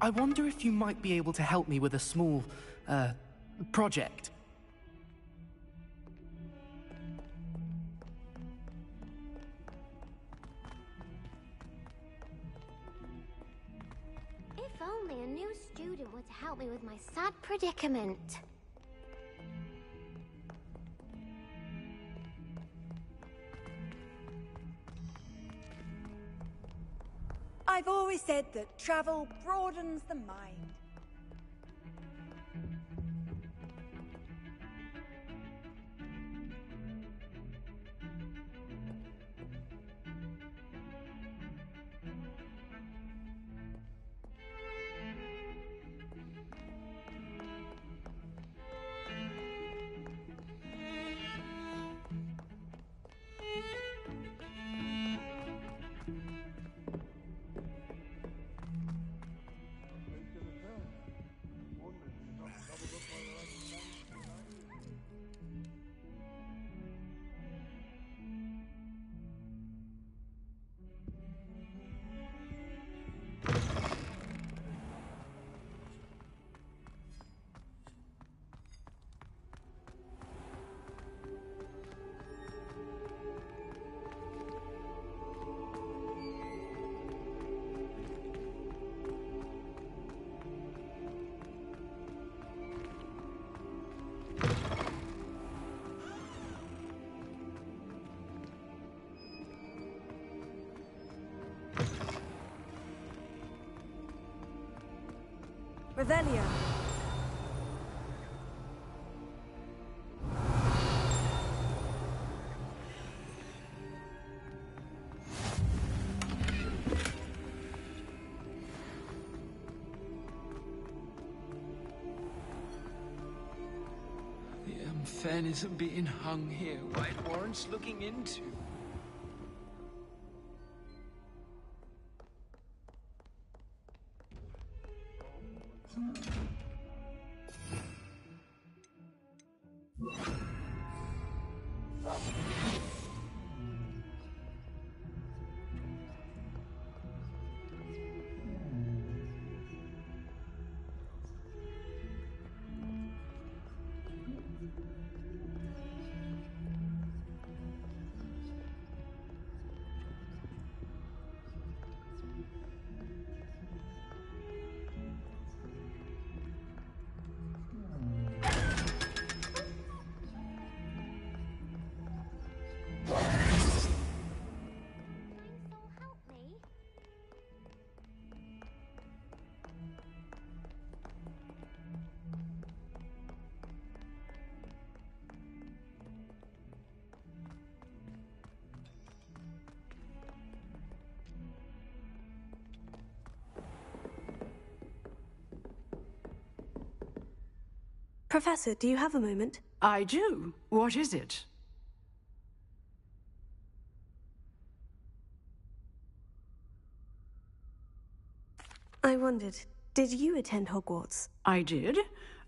I wonder if you might be able to help me with a small, project. If only a new student were to help me with my sad predicament. I've always said that travel broadens the mind. Revelio. The unfairness of being hung here, why it warrants looking into. Professor, do you have a moment? I do. What is it? I wondered, did you attend Hogwarts? I did.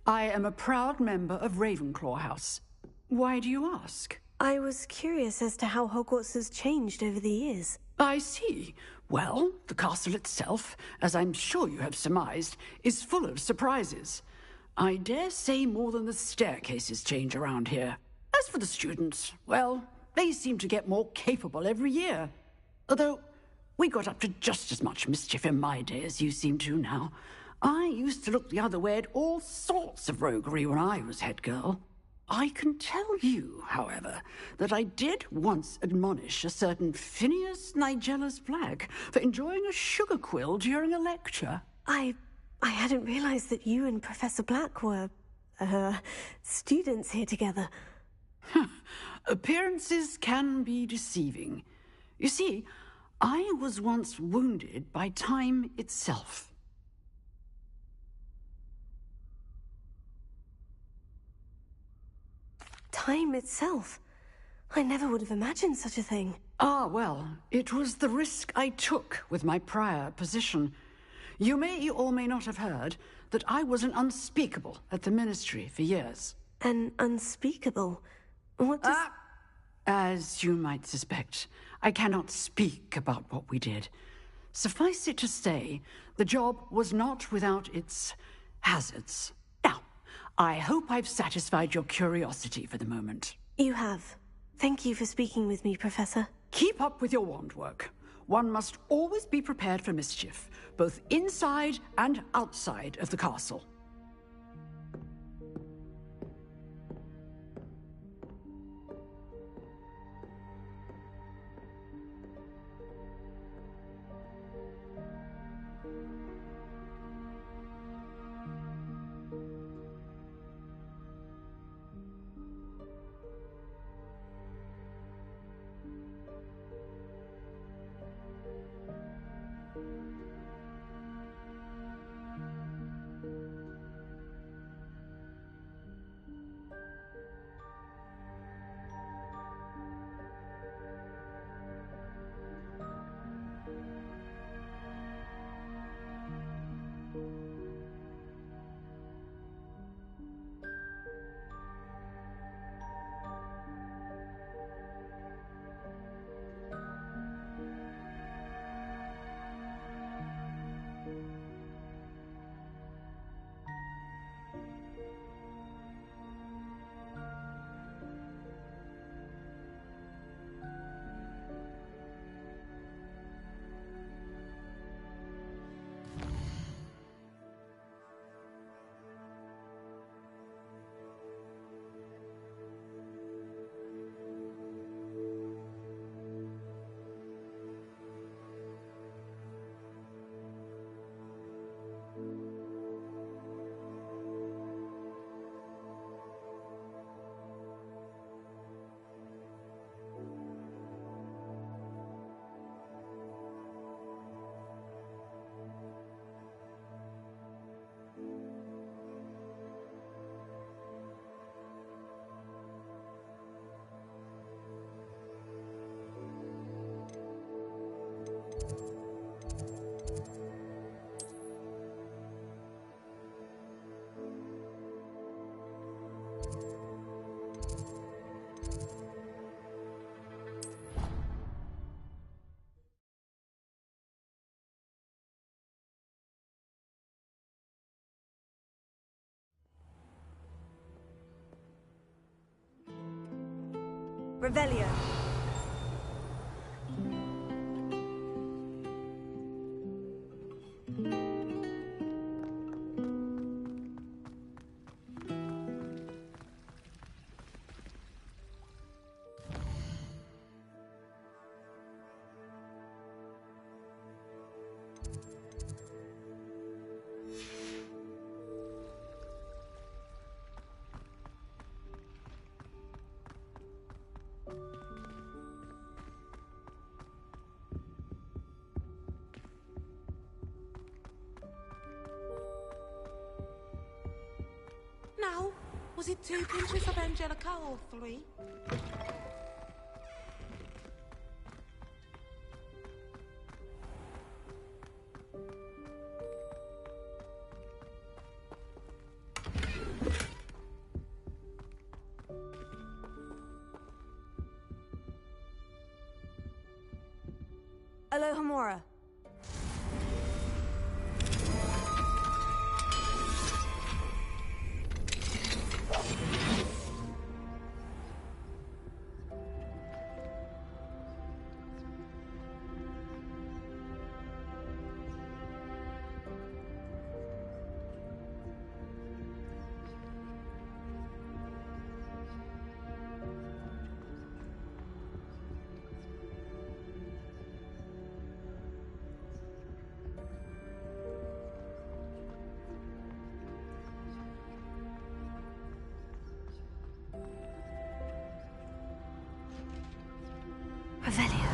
I am a proud member of Ravenclaw House. Why do you ask? I was curious as to how Hogwarts has changed over the years. I see. Well, the castle itself, as I'm sure you have surmised, is full of surprises. I dare say more than the staircases change around here. As for the students, well, they seem to get more capable every year. Although, we got up to just as much mischief in my day as you seem to now. I used to look the other way at all sorts of roguery when I was head girl. I can tell you, however, that I did once admonish a certain Phineas Nigella's Black for enjoying a sugar quill during a lecture. I hadn't realized that you and Professor Black were, students here together. Appearances can be deceiving. You see, I was once wounded by time itself. Time itself? I never would have imagined such a thing. Ah, well, it was the risk I took with my prior position. You may or may not have heard that I was an unspeakable at the Ministry for years. An unspeakable? What does... As you might suspect, I cannot speak about what we did. Suffice it to say, the job was not without its hazards. Now, I hope I've satisfied your curiosity for the moment. You have. Thank you for speaking with me, Professor. Keep up with your wand work. One must always be prepared for mischief, both inside and outside of the castle. Revelio. Now, was it 2 pinches of Angelica or 3? Alohomora. Revelio.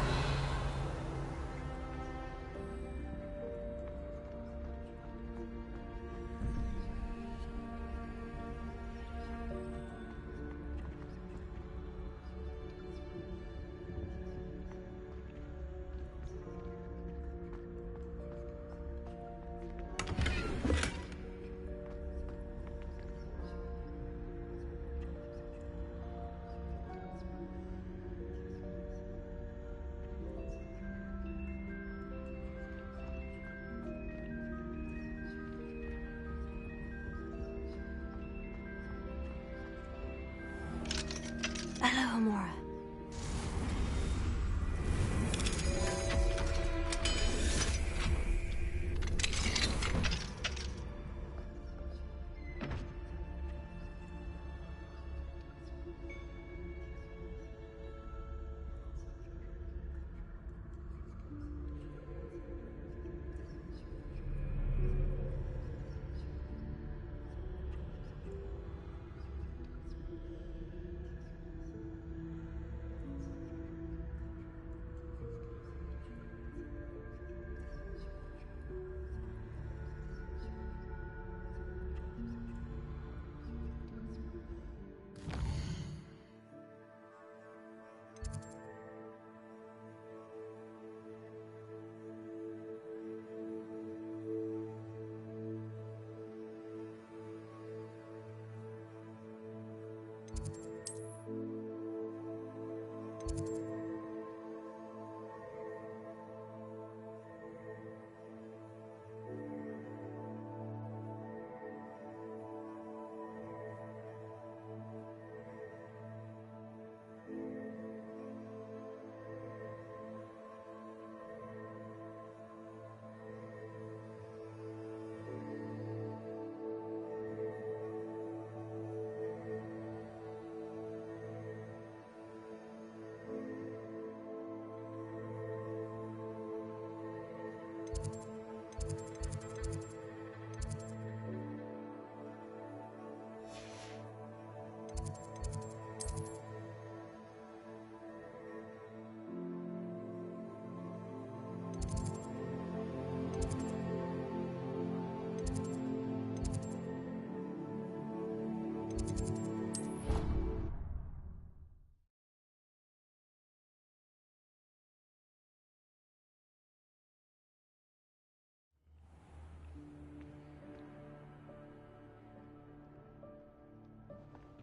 Alohomora.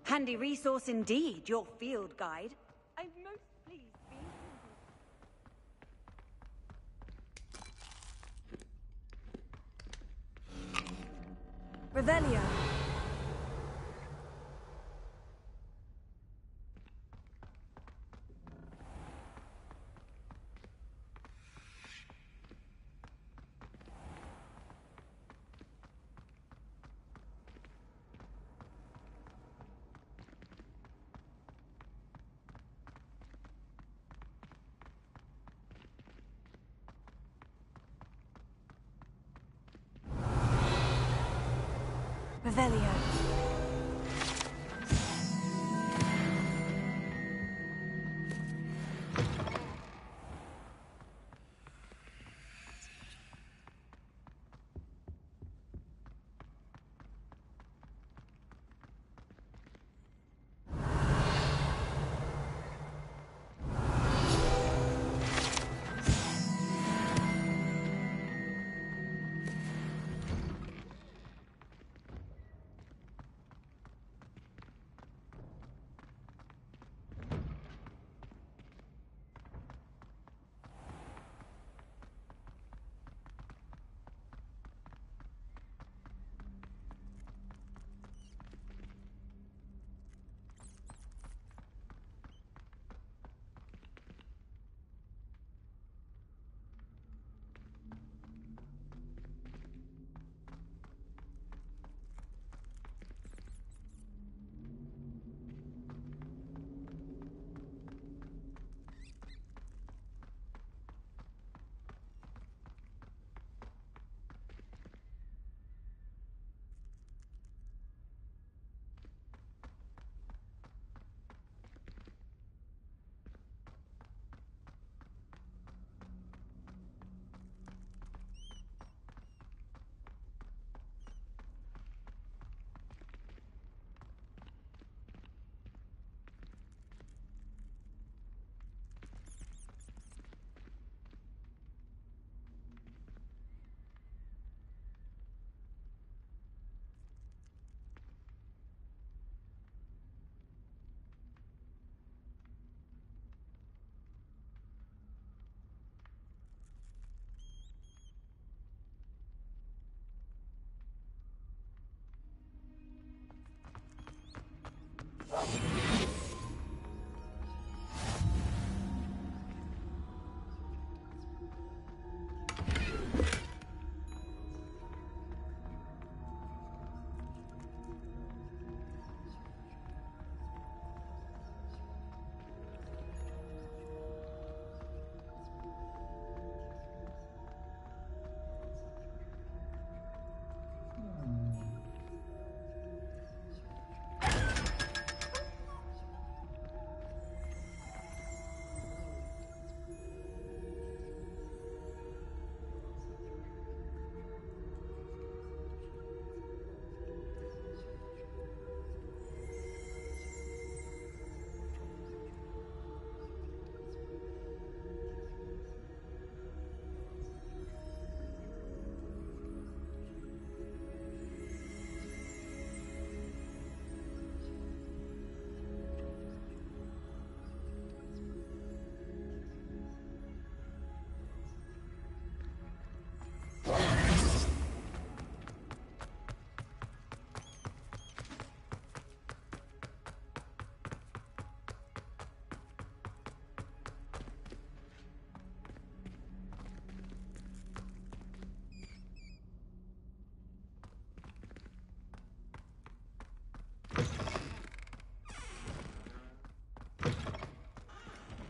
Handy resource indeed, your field guide. I'm most pleased being Revelio. Revelio.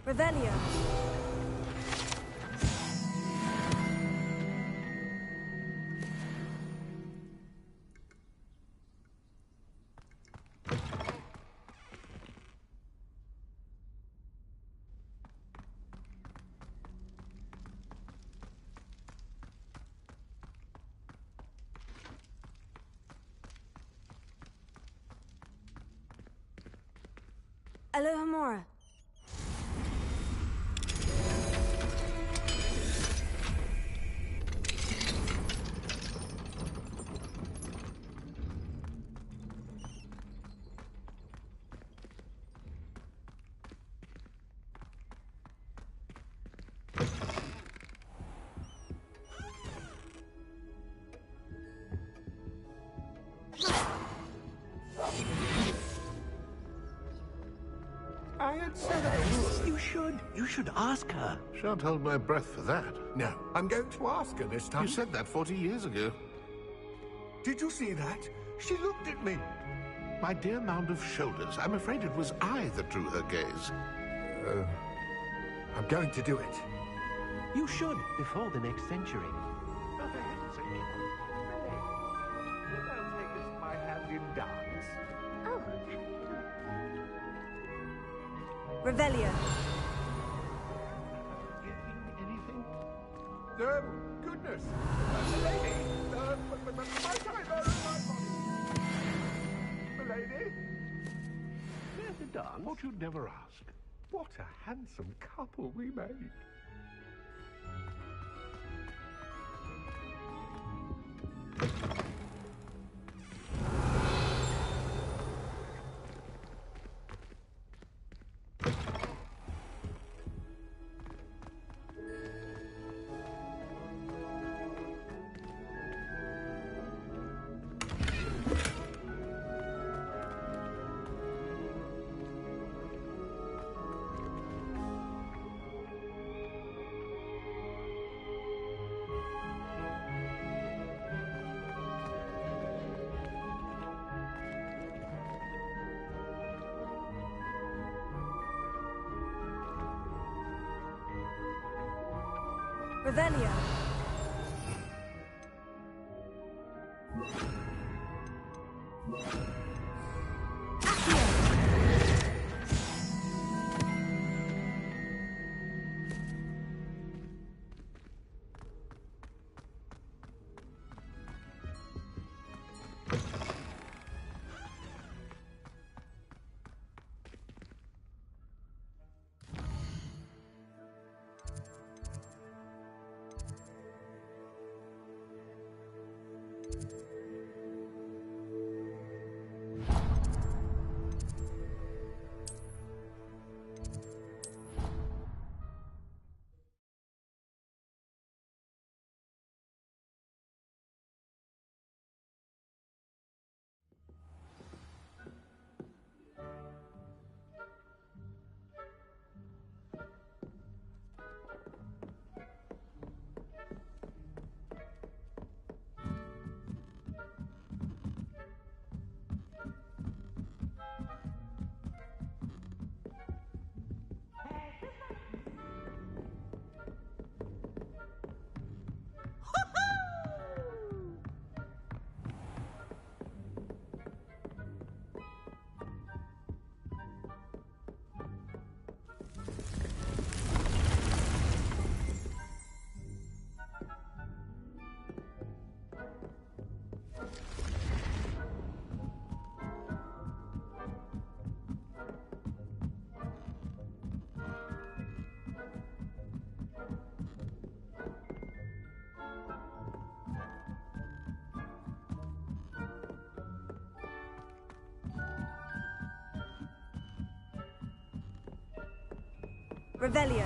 Revelio. Alohomora. I had said I would. You should ask her. Shan't hold my breath for that. No, I'm going to ask her this time. You said that 40 years ago. Did you see that? She looked at me. My dear mound of shoulders, I'm afraid it was I that drew her gaze. I'm going to do it. You should, before the next century. Oh, for heaven's sake. You don't take this my hand. Revelio. Anything? Goodness! Lady! My time! Lady? Yes, done. What you'd never ask. What a handsome couple we made. Revelio. Revelio.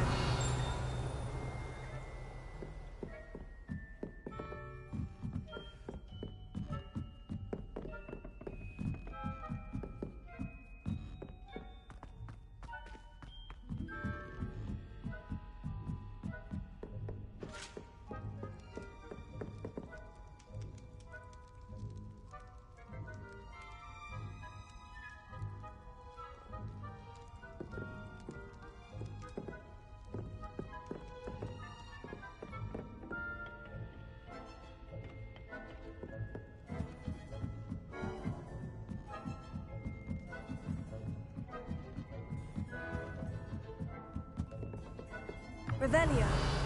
Revelio.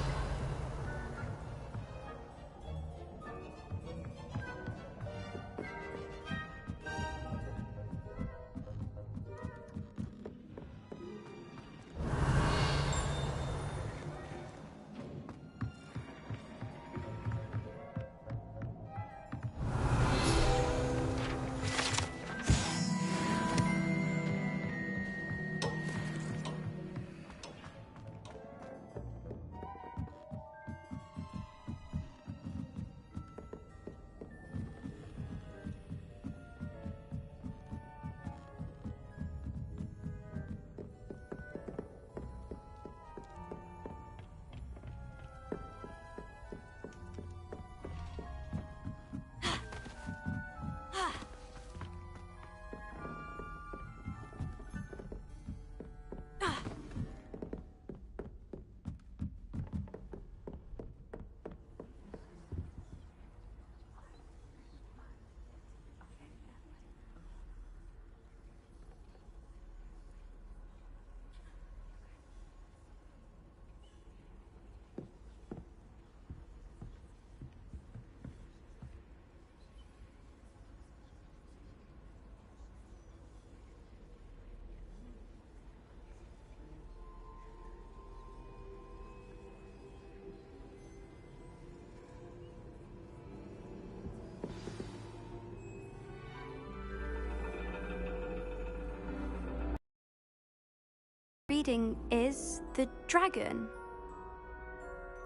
reading is the dragon.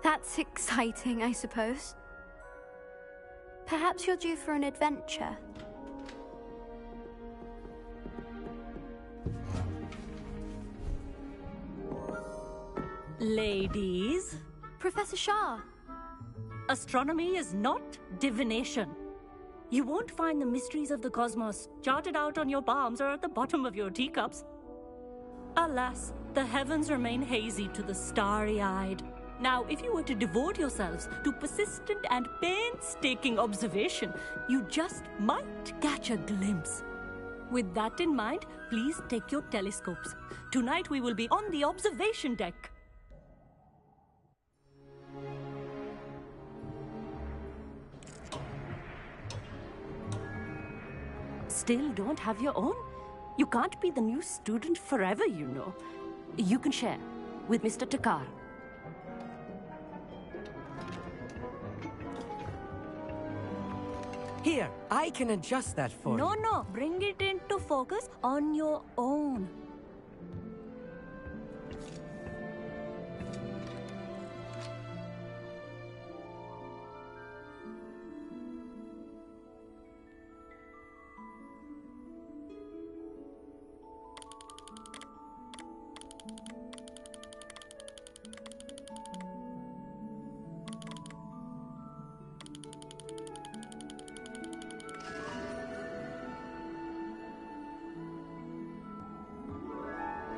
That's exciting, I suppose. Perhaps you're due for an adventure. Ladies. Professor Shah. Astronomy is not divination. You won't find the mysteries of the cosmos charted out on your palms or at the bottom of your teacups. Alas, the heavens remain hazy to the starry-eyed. Now, if you were to devote yourselves to persistent and painstaking observation, you just might catch a glimpse. With that in mind, please take your telescopes. Tonight we will be on the observation deck. Still don't have your own? You can't be the new student forever, you know. You can share with Mr. Takar. Here, I can adjust that for you. No, bring it into focus on your own.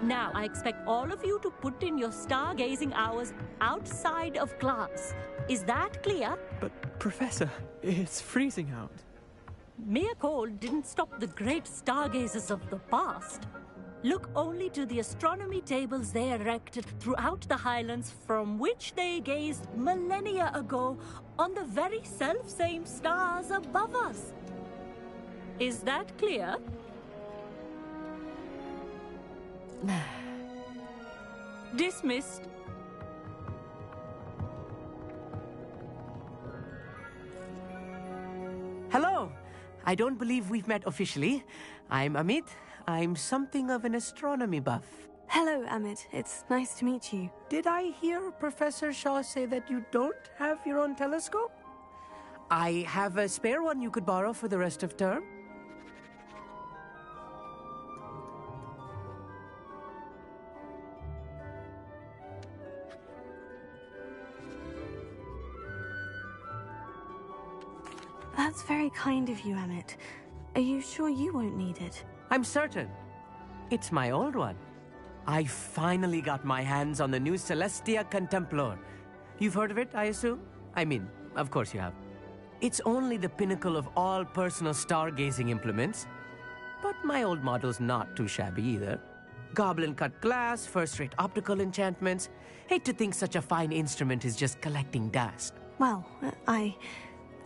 Now, I expect all of you to put in your stargazing hours outside of class. Is that clear? But, Professor, it's freezing out. Mere cold didn't stop the great stargazers of the past. Look only to the astronomy tables they erected throughout the highlands from which they gazed millennia ago on the very self-same stars above us. Is that clear? Dismissed. Hello. I don't believe we've met officially. I'm Amit. I'm something of an astronomy buff. Hello, Amit. It's nice to meet you. Did I hear Professor Shaw say that you don't have your own telescope? I have a spare one you could borrow for the rest of term. That's very kind of you, Amit. Are you sure you won't need it? I'm certain. It's my old one. I finally got my hands on the new Celestia Contemplar. You've heard of it, I assume? I mean, of course you have. It's only the pinnacle of all personal stargazing implements. But my old model's not too shabby either. Goblin-cut glass, first-rate optical enchantments. Hate to think such a fine instrument is just collecting dust. Well,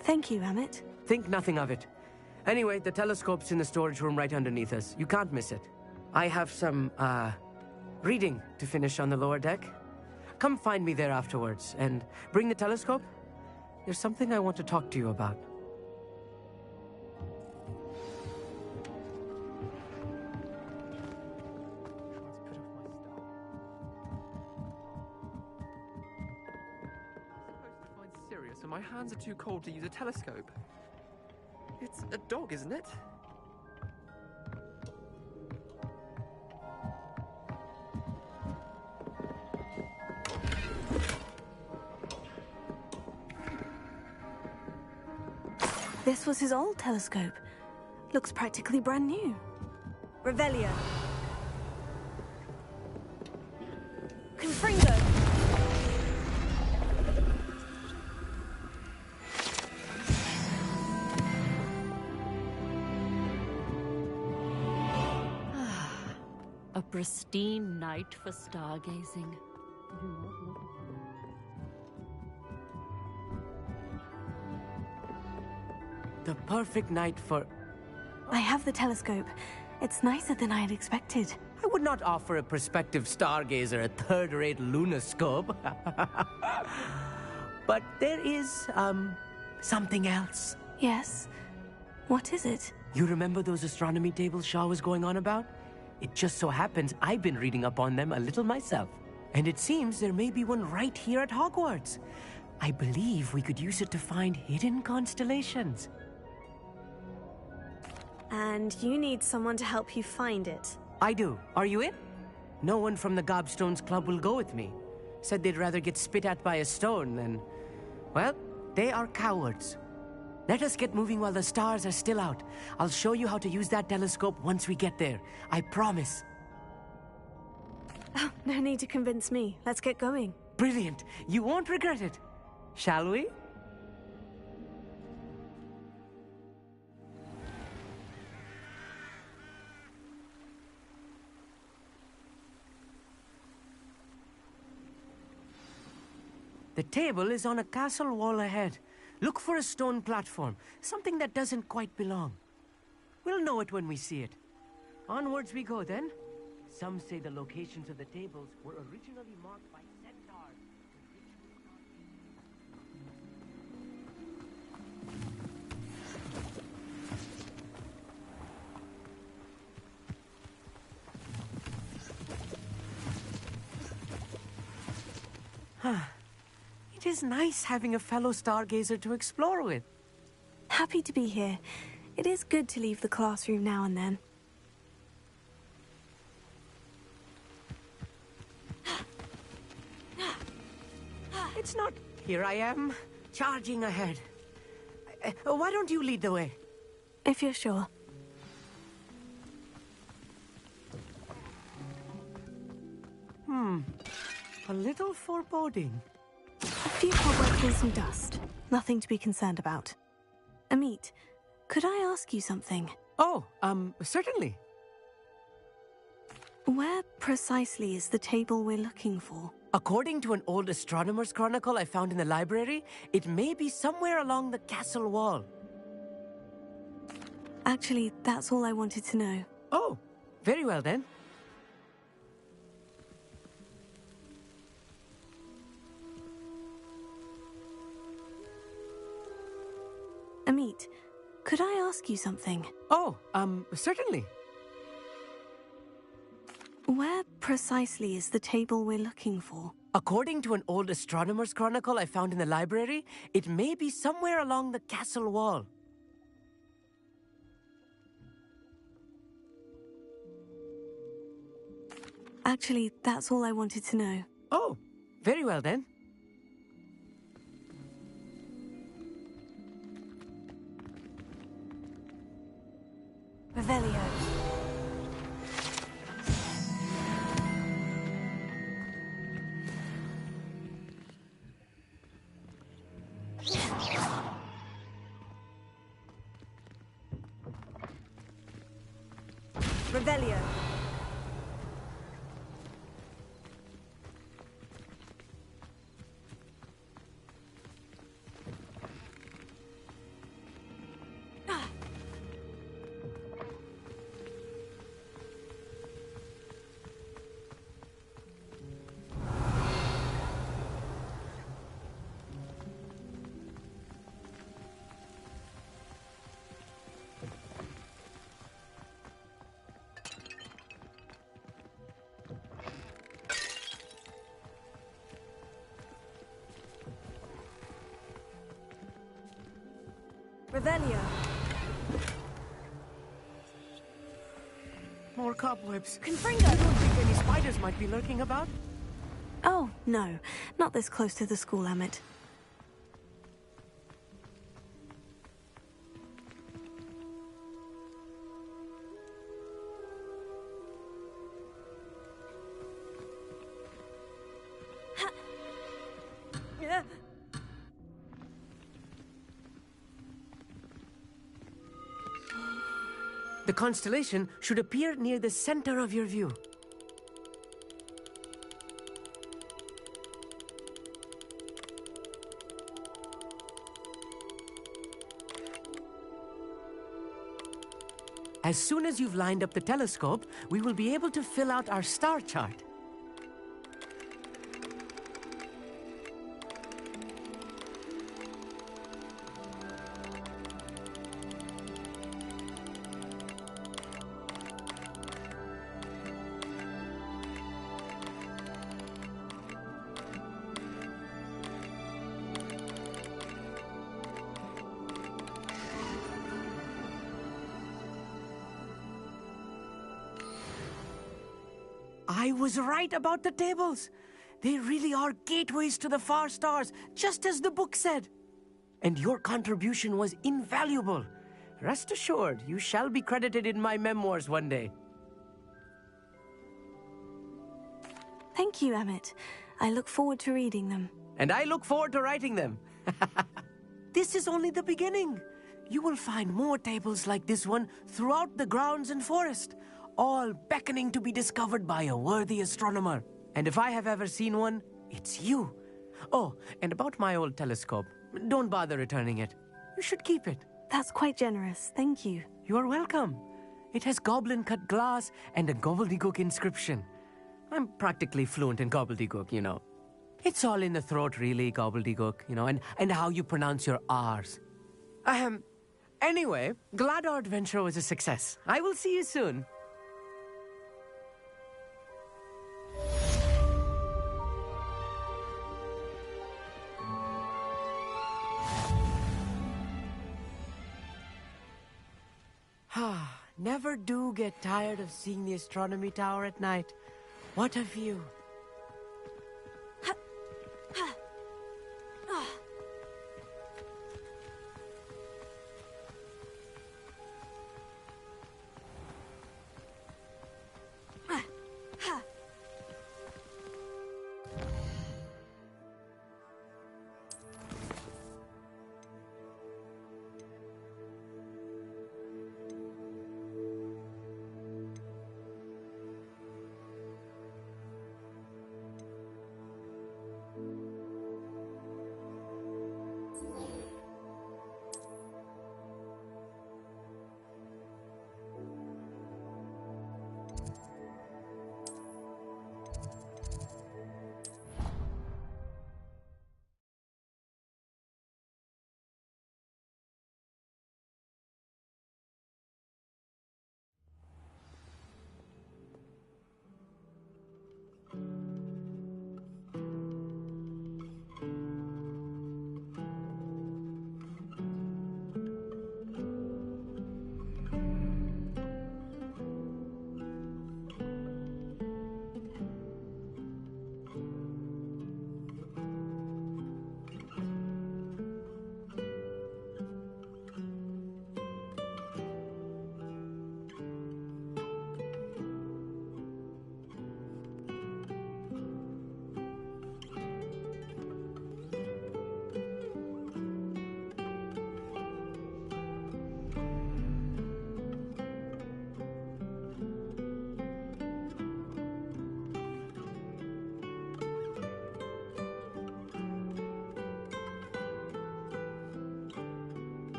thank you, Amit. Think nothing of it. Anyway, the telescope's in the storage room right underneath us. You can't miss it. I have some, reading to finish on the lower deck. Come find me there afterwards, and bring the telescope. There's something I want to talk to you about. So my hands are too cold to use a telescope. It's a dog, isn't it? This was his old telescope. Looks practically brand new. Revelio. Confringo. A pristine night for stargazing. The perfect night for... I have the telescope. It's nicer than I had expected. I would not offer a prospective stargazer a third-rate lunoscope. But there is, something else. Yes? What is it? You remember those astronomy tables Shaw was going on about? It just so happens I've been reading up on them a little myself. And it seems there may be one right here at Hogwarts. I believe we could use it to find hidden constellations. And you need someone to help you find it. I do. Are you in? No one from the Gobstones Club will go with me. Said they'd rather get spit at by a stone than... Well, they are cowards. Let us get moving while the stars are still out. I'll show you how to use that telescope once we get there. I promise. Oh, no need to convince me. Let's get going. Brilliant. You won't regret it. Shall we? The table is on a castle wall ahead. Look for a stone platform, something that doesn't quite belong. We'll know it when we see it. Onwards we go then. Some say the locations of the tables were originally marked by centaurs. It is nice having a fellow stargazer to explore with. Happy to be here. It is good to leave the classroom now and then. It's not... Here I am, charging ahead. Why don't you lead the way? If you're sure. A little foreboding. A few cobwebs and some dust. Nothing to be concerned about. Amit, could I ask you something? Oh, certainly. Where precisely is the table we're looking for? According to an old astronomer's chronicle I found in the library, it may be somewhere along the castle wall. Actually, that's all I wanted to know. Oh, very well then. Amit, could I ask you something? Oh, certainly. Where precisely is the table we're looking for? According to an old astronomer's chronicle I found in the library, it may be somewhere along the castle wall. Actually, that's all I wanted to know. Oh, very well then. Revelio. Revelio. Revelio. More cobwebs. Confringo. You don't think any spiders might be lurking about? Oh, no. Not this close to the school, Amit. The constellation should appear near the center of your view. As soon as you've lined up the telescope, we will be able to fill out our star chart. I was right about the tables. They really are gateways to the far stars, just as the book said. And your contribution was invaluable. Rest assured, you shall be credited in my memoirs one day. Thank you, Emmett. I look forward to reading them. And I look forward to writing them. This is only the beginning. You will find more tables like this one throughout the grounds and forest, all beckoning to be discovered by a worthy astronomer. And if I have ever seen one, it's you. Oh, and about my old telescope, don't bother returning it. You should keep it. That's quite generous. Thank you. You are welcome. It has goblin-cut glass and a gobbledygook inscription. I'm practically fluent in gobbledygook, you know. It's all in the throat, really, gobbledygook, you know, and how you pronounce your R's. Anyway, glad our adventure was a success. I will see you soon. Never do get tired of seeing the astronomy tower at night. What a view.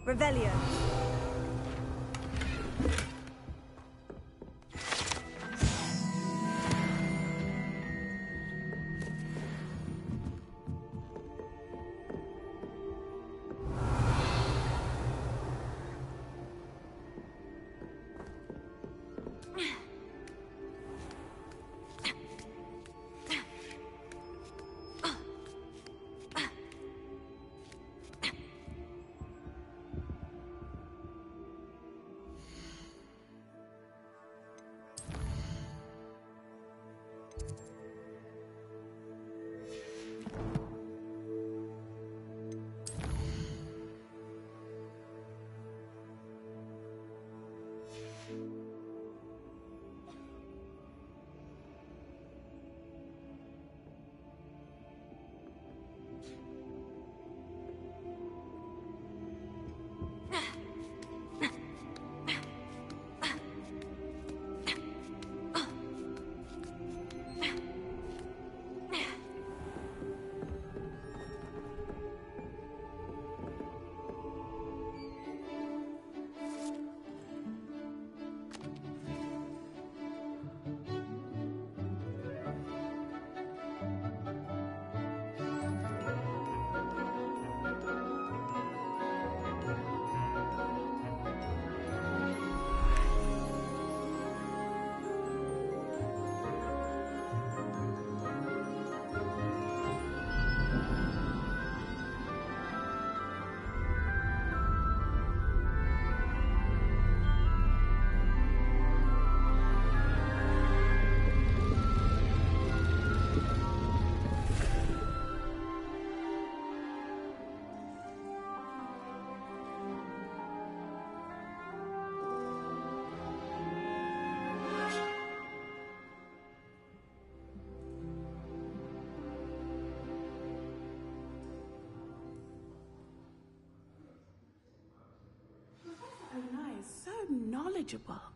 Revelio. knowledgeable.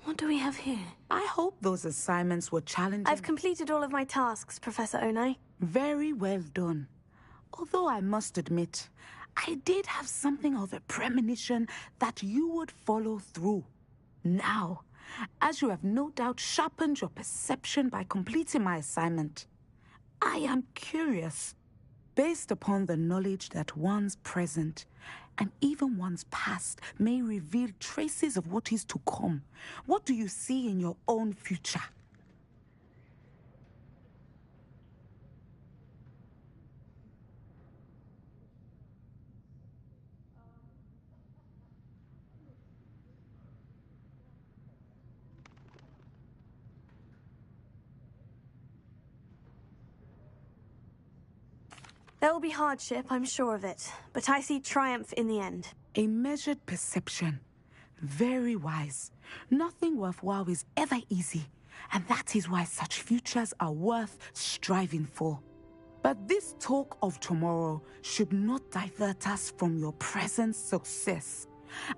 What do we have here? I hope those assignments were challenging. I've completed all of my tasks, Professor Onai. Very well done. Although I must admit, I did have something of a premonition that you would follow through. Now, as you have no doubt sharpened your perception by completing my assignment, I am curious, based upon the knowledge that one's present and even one's past may reveal traces of what is to come. What do you see in your own future? There will be hardship, I'm sure of it, but I see triumph in the end. A measured perception. Very wise. Nothing worthwhile is ever easy, and that is why such futures are worth striving for. But this talk of tomorrow should not divert us from your present success.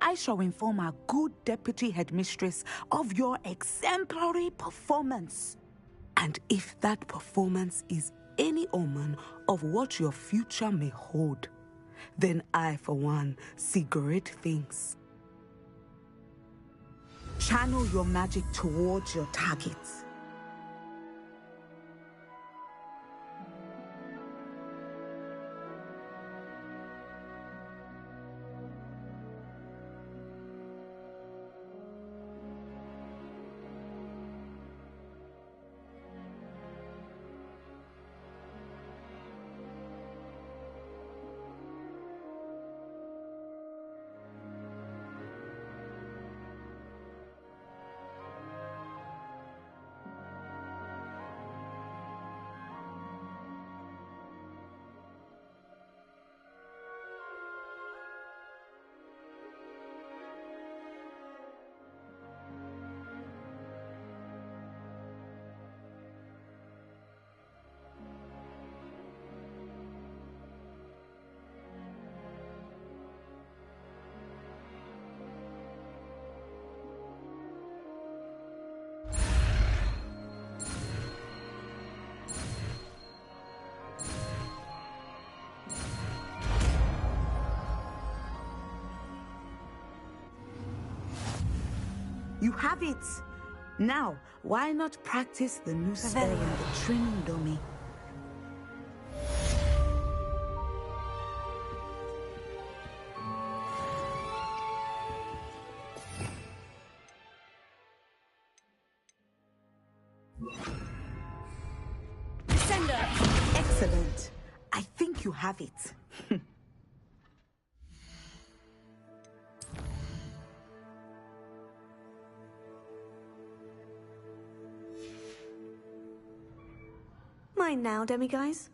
I shall inform our good deputy headmistress of your exemplary performance. And if that performance is any omen of what your future may hold, then I, for one, see great things. Channel your magic towards your targets. You have it! Now, why not practice the new spell in the training dummy? Descender! Excellent. I think you have it. Mine now, demiguise.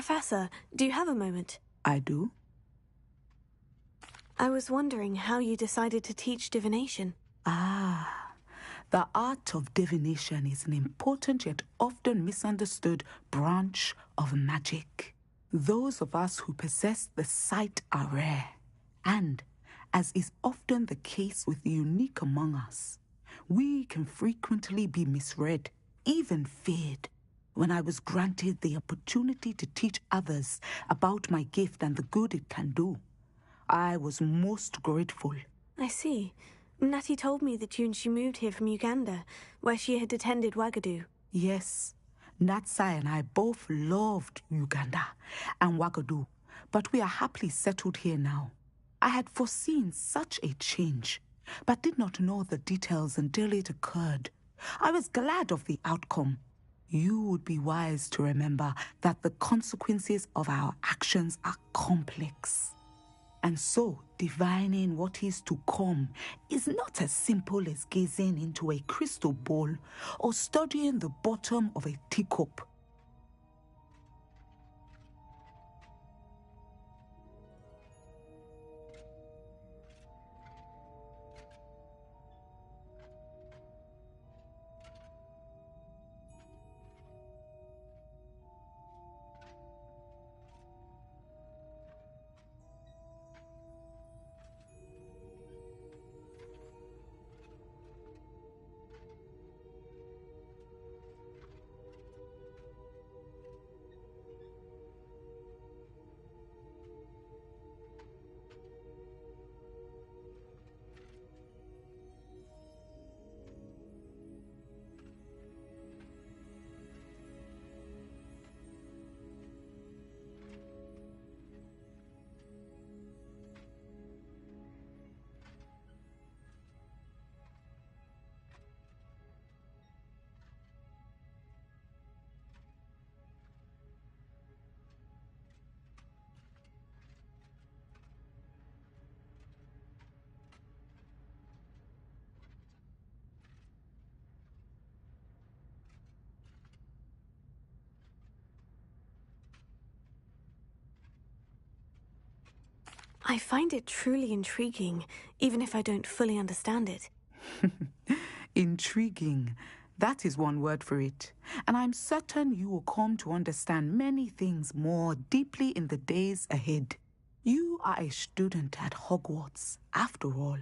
Professor, do you have a moment? I do. I was wondering how you decided to teach divination. Ah, the art of divination is an important yet often misunderstood branch of magic. Those of us who possess the sight are rare, and, as is often the case with the unique among us, we can frequently be misread, even feared. When I was granted the opportunity to teach others about my gift and the good it can do, I was most grateful. I see. Natty told me that you and she moved here from Uganda, where she had attended Wagadu. Yes, Natsai and I both loved Uganda and Wagadu, but we are happily settled here now. I had foreseen such a change, but did not know the details until it occurred. I was glad of the outcome. You would be wise to remember that the consequences of our actions are complex. And so, divining what is to come is not as simple as gazing into a crystal ball or studying the bottom of a teacup. I find it truly intriguing, even if I don't fully understand it. Intriguing. That is one word for it. And I'm certain you will come to understand many things more deeply in the days ahead. You are a student at Hogwarts, after all.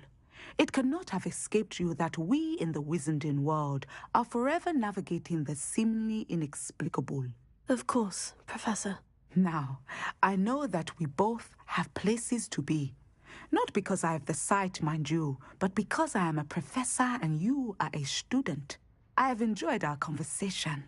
It cannot have escaped you that we in the Wizarding world are forever navigating the seemingly inexplicable. Of course, Professor. Now, I know that we both have places to be. Not because I have the sight, mind you, but because I am a professor and you are a student. I have enjoyed our conversation.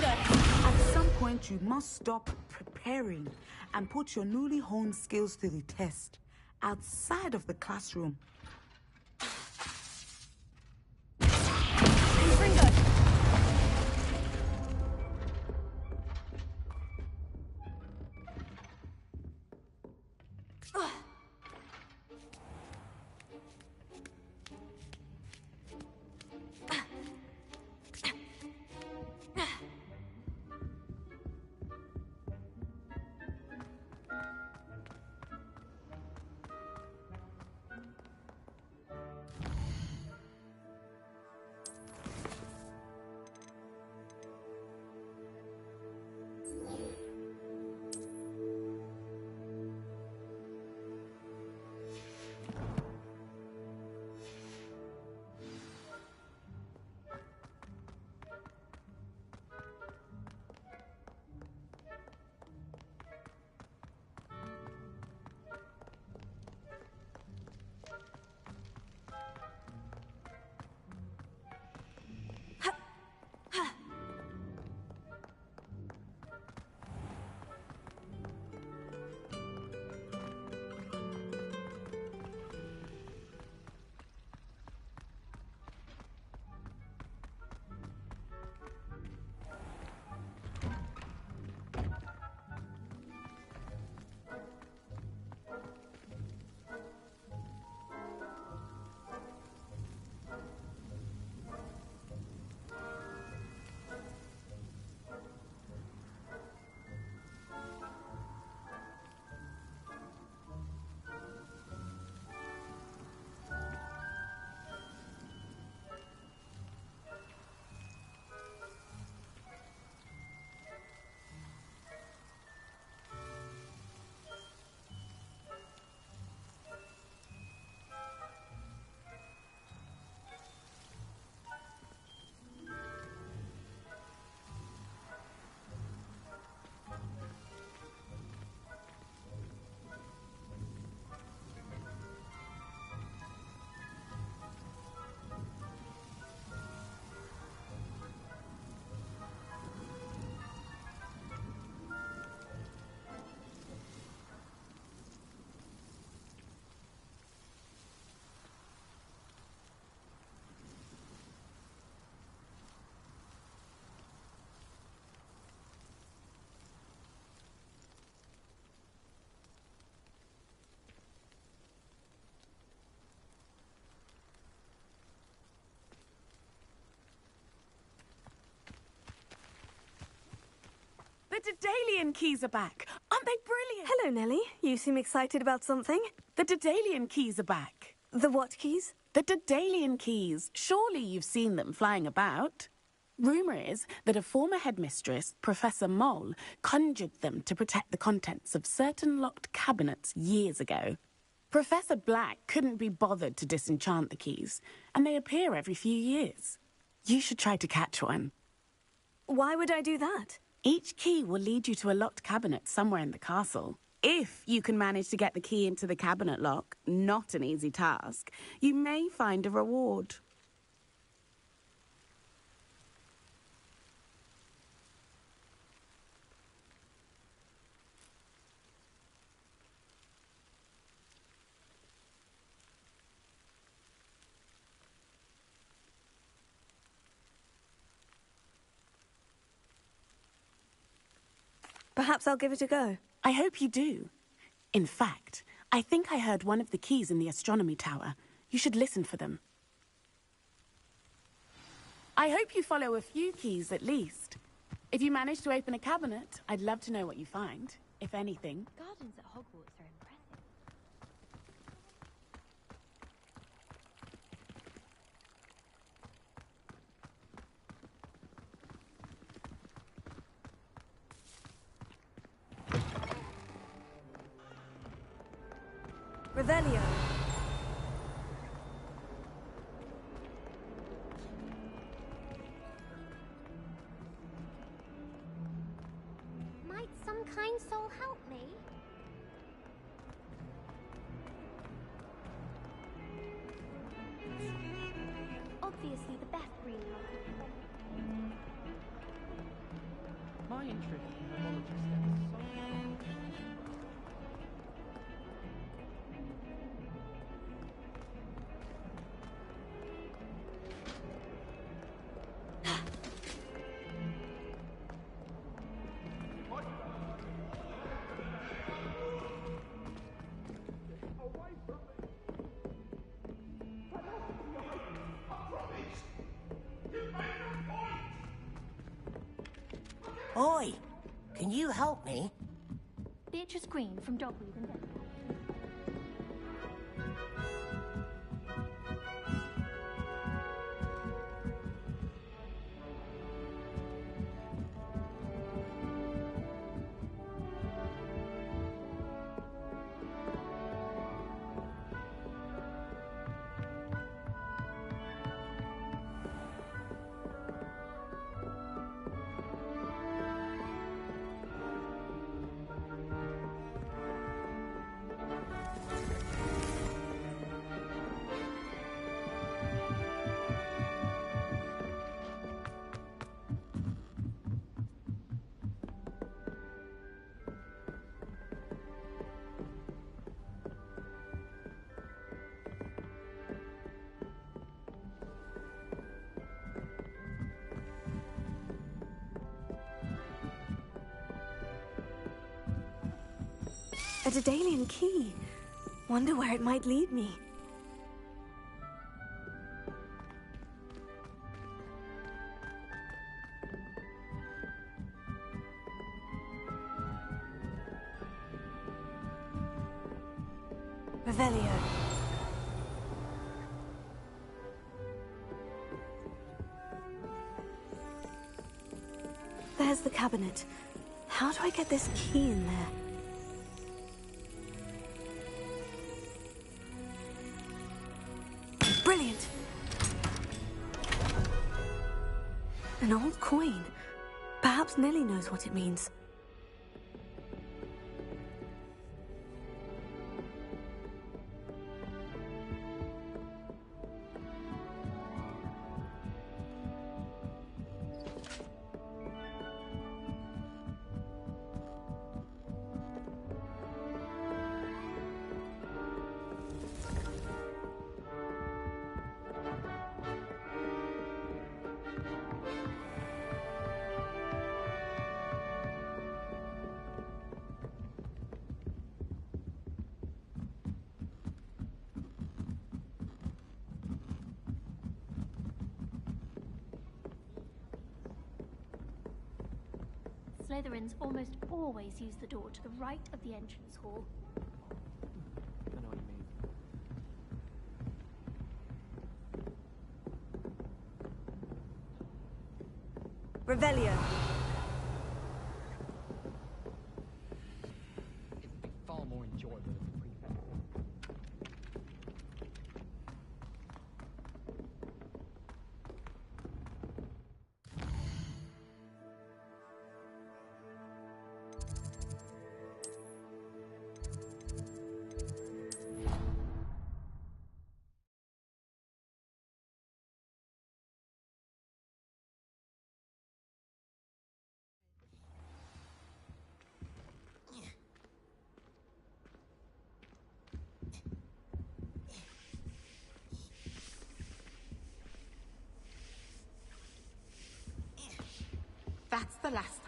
At some point, you must stop preparing and put your newly honed skills to the test outside of the classroom. Daedalian keys are back. Aren't they brilliant? Hello, Nellie. You seem excited about something. The Daedalian keys are back. The what keys? The Daedalian keys. Surely you've seen them flying about. Rumour is that a former headmistress, Professor Moll, conjured them to protect the contents of certain locked cabinets years ago. Professor Black couldn't be bothered to disenchant the keys, and they appear every few years. You should try to catch one. Why would I do that? Each key will lead you to a locked cabinet somewhere in the castle. If you can manage to get the key into the cabinet lock, not an easy task, you may find a reward. Perhaps I'll give it a go. I hope you do. In fact, I think I heard one of the keys in the astronomy tower. You should listen for them. I hope you follow a few keys at least. If you manage to open a cabinet, I'd love to know what you find, if anything. Gardens at Hogwarts are impressive. Revelio. Might some kind soul help me? Obviously the best greenhouse. My interest in herbology stems so Oi! Can you help me? Beatrice Green from Dogweed and Denver. A Daedalian key. Wonder where it might lead me. Revelio. There's the cabinet. How do I get this key in there? Brilliant! An old coin. Perhaps Nellie knows what it means. Slytherins almost always use the door to the right of the entrance hall. I know what you mean. Revelio. It would be far more enjoyable if we That's the last.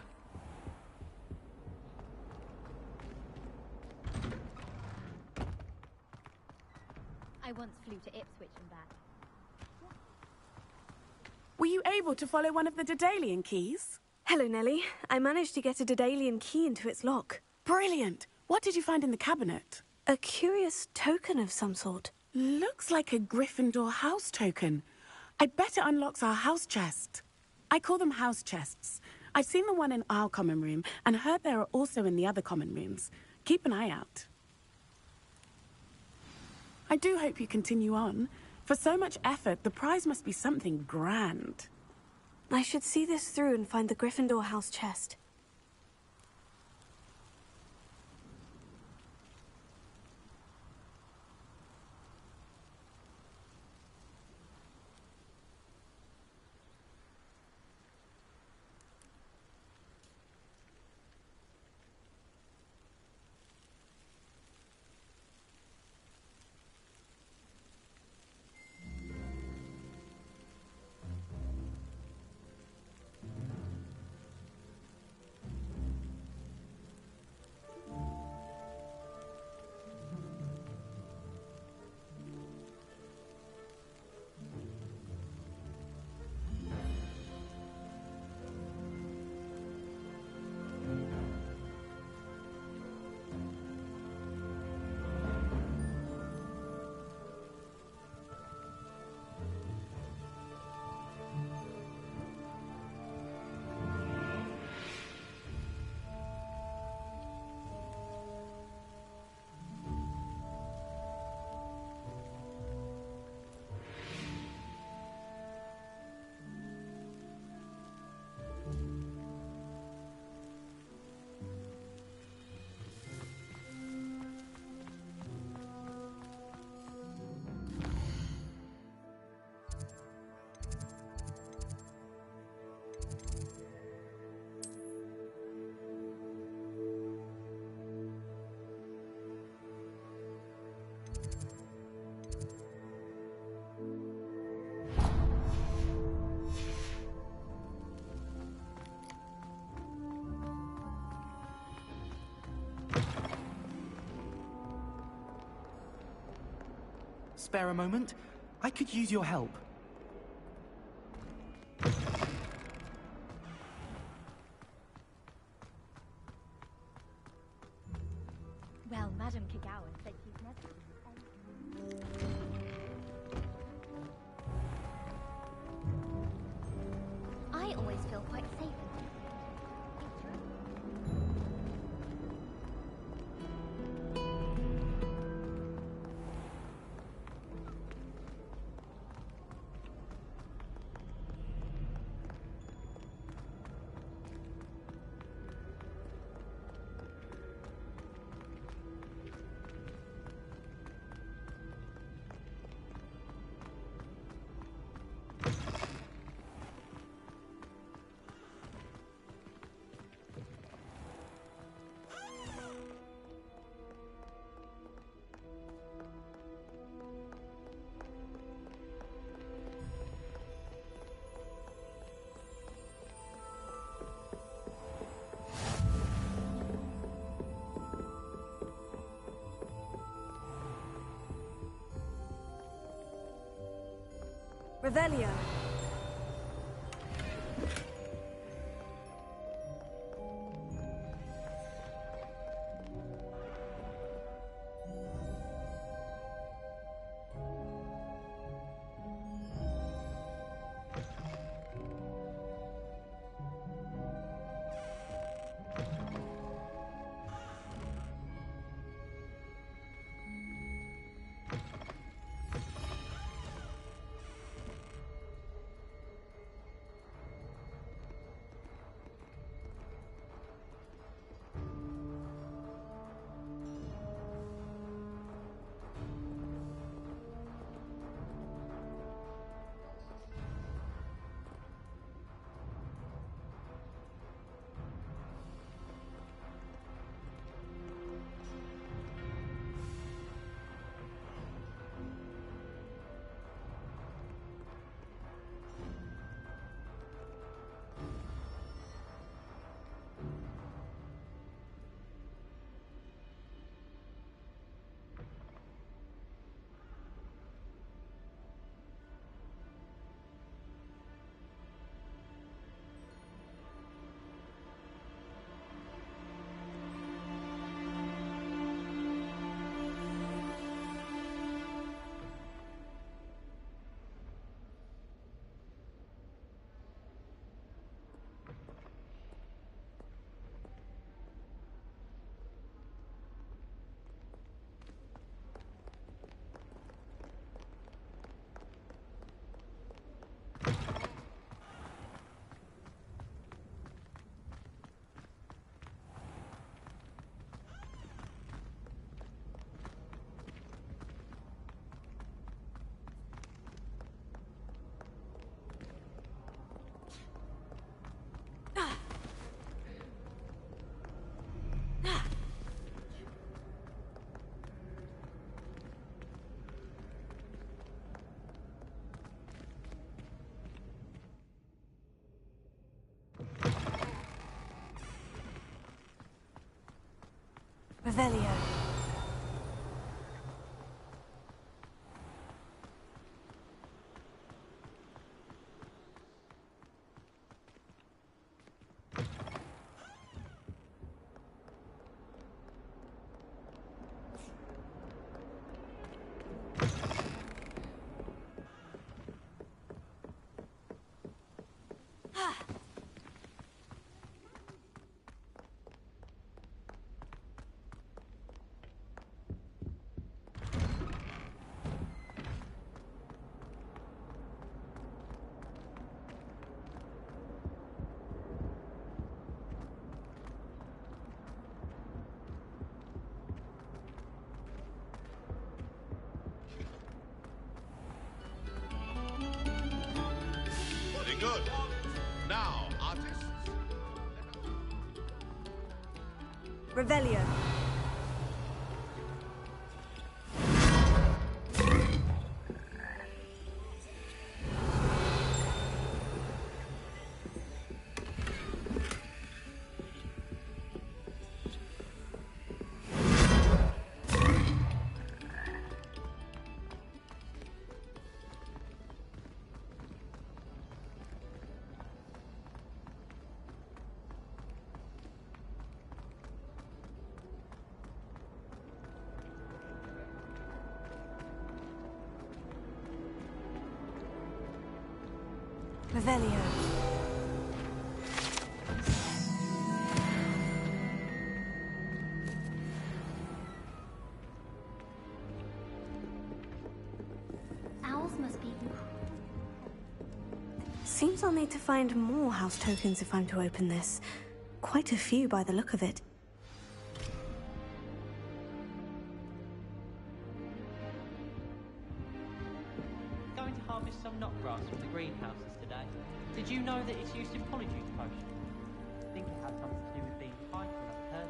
I once flew to Ipswich and back. Were you able to follow one of the Daedalian keys? Hello, Nellie. I managed to get a Daedalian key into its lock. Brilliant. What did you find in the cabinet? A curious token of some sort. Looks like a Gryffindor house token. I bet it unlocks our house chest. I call them house chests. I've seen the one in our common room and heard there are also in the other common rooms. Keep an eye out. I do hope you continue on. For so much effort, the prize must be something grand. I should see this through and find the Gryffindor house chest. Spare a moment? I could use your help. Well, Madam Kagawa said she's never... I always feel quite safe in here. Revelio. Revelio. Very good. Now, artists. Revelio. Revelio. Owls must be... Seems I'll need to find more house tokens if I'm to open this. Quite a few by the look of it. Going to harvest some knotgrass from the greenhouses today. Did you know that it's used in polyjuice potions? I think it has something to do with being prideful, I've heard.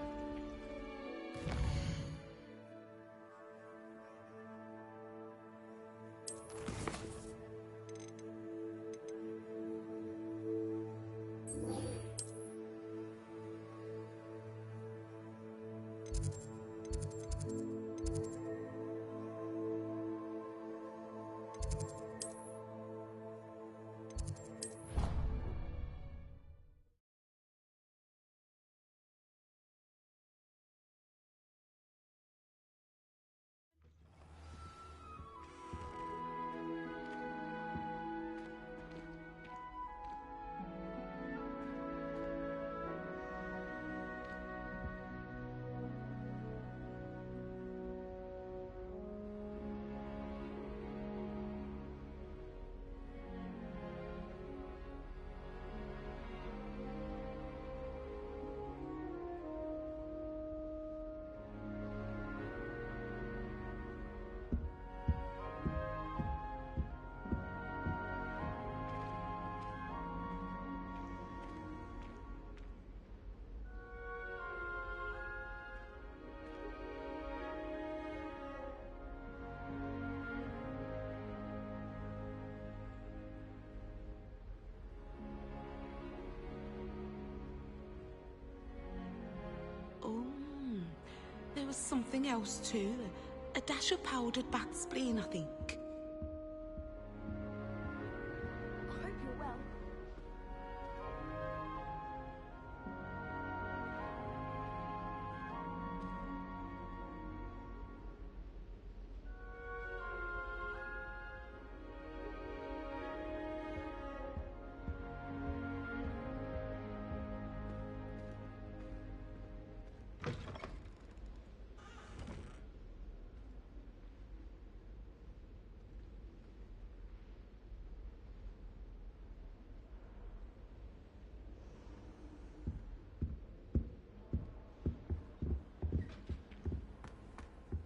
There was something else too. A dash of powdered bat spleen, I think. I hope you're well.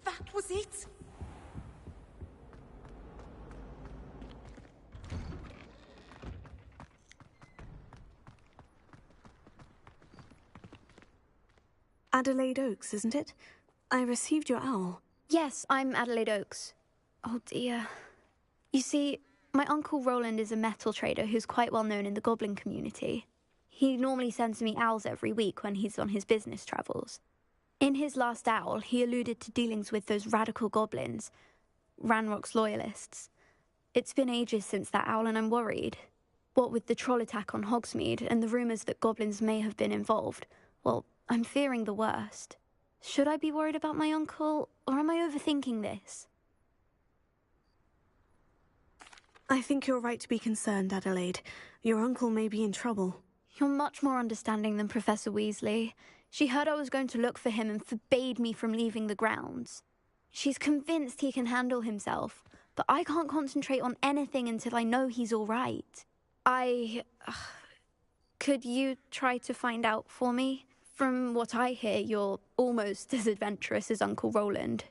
That was it. Adelaide Oaks, isn't it? I received your owl. Yes, I'm Adelaide Oaks. Oh dear. You see, my uncle Roland is a metal trader who's quite well known in the goblin community. He normally sends me owls every week when he's on his business travels. In his last owl, he alluded to dealings with those radical goblins, Ranrock's loyalists. It's been ages since that owl, and I'm worried. What with the troll attack on Hogsmeade and the rumours that goblins may have been involved, well, I'm fearing the worst. Should I be worried about my uncle, or am I overthinking this? I think you're right to be concerned, Adelaide. Your uncle may be in trouble. You're much more understanding than Professor Weasley. She heard I was going to look for him and forbade me from leaving the grounds. She's convinced he can handle himself, but I can't concentrate on anything until I know he's all right. Could you try to find out for me? From what I hear, you're almost as adventurous as Uncle Roland.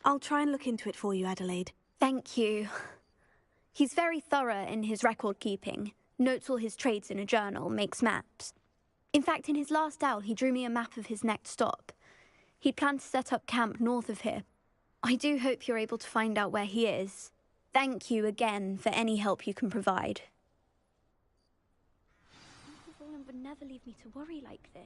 I'll try and look into it for you, Adelaide. Thank you. He's very thorough in his record keeping, notes all his trades in a journal, makes maps. In fact, in his last owl, he drew me a map of his next stop. He planned to set up camp north of here. I do hope you're able to find out where he is. Thank you again for any help you can provide. Uncle Roland would never leave me to worry like this.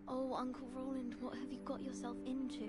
Oh, Uncle Roland, what have you got yourself into?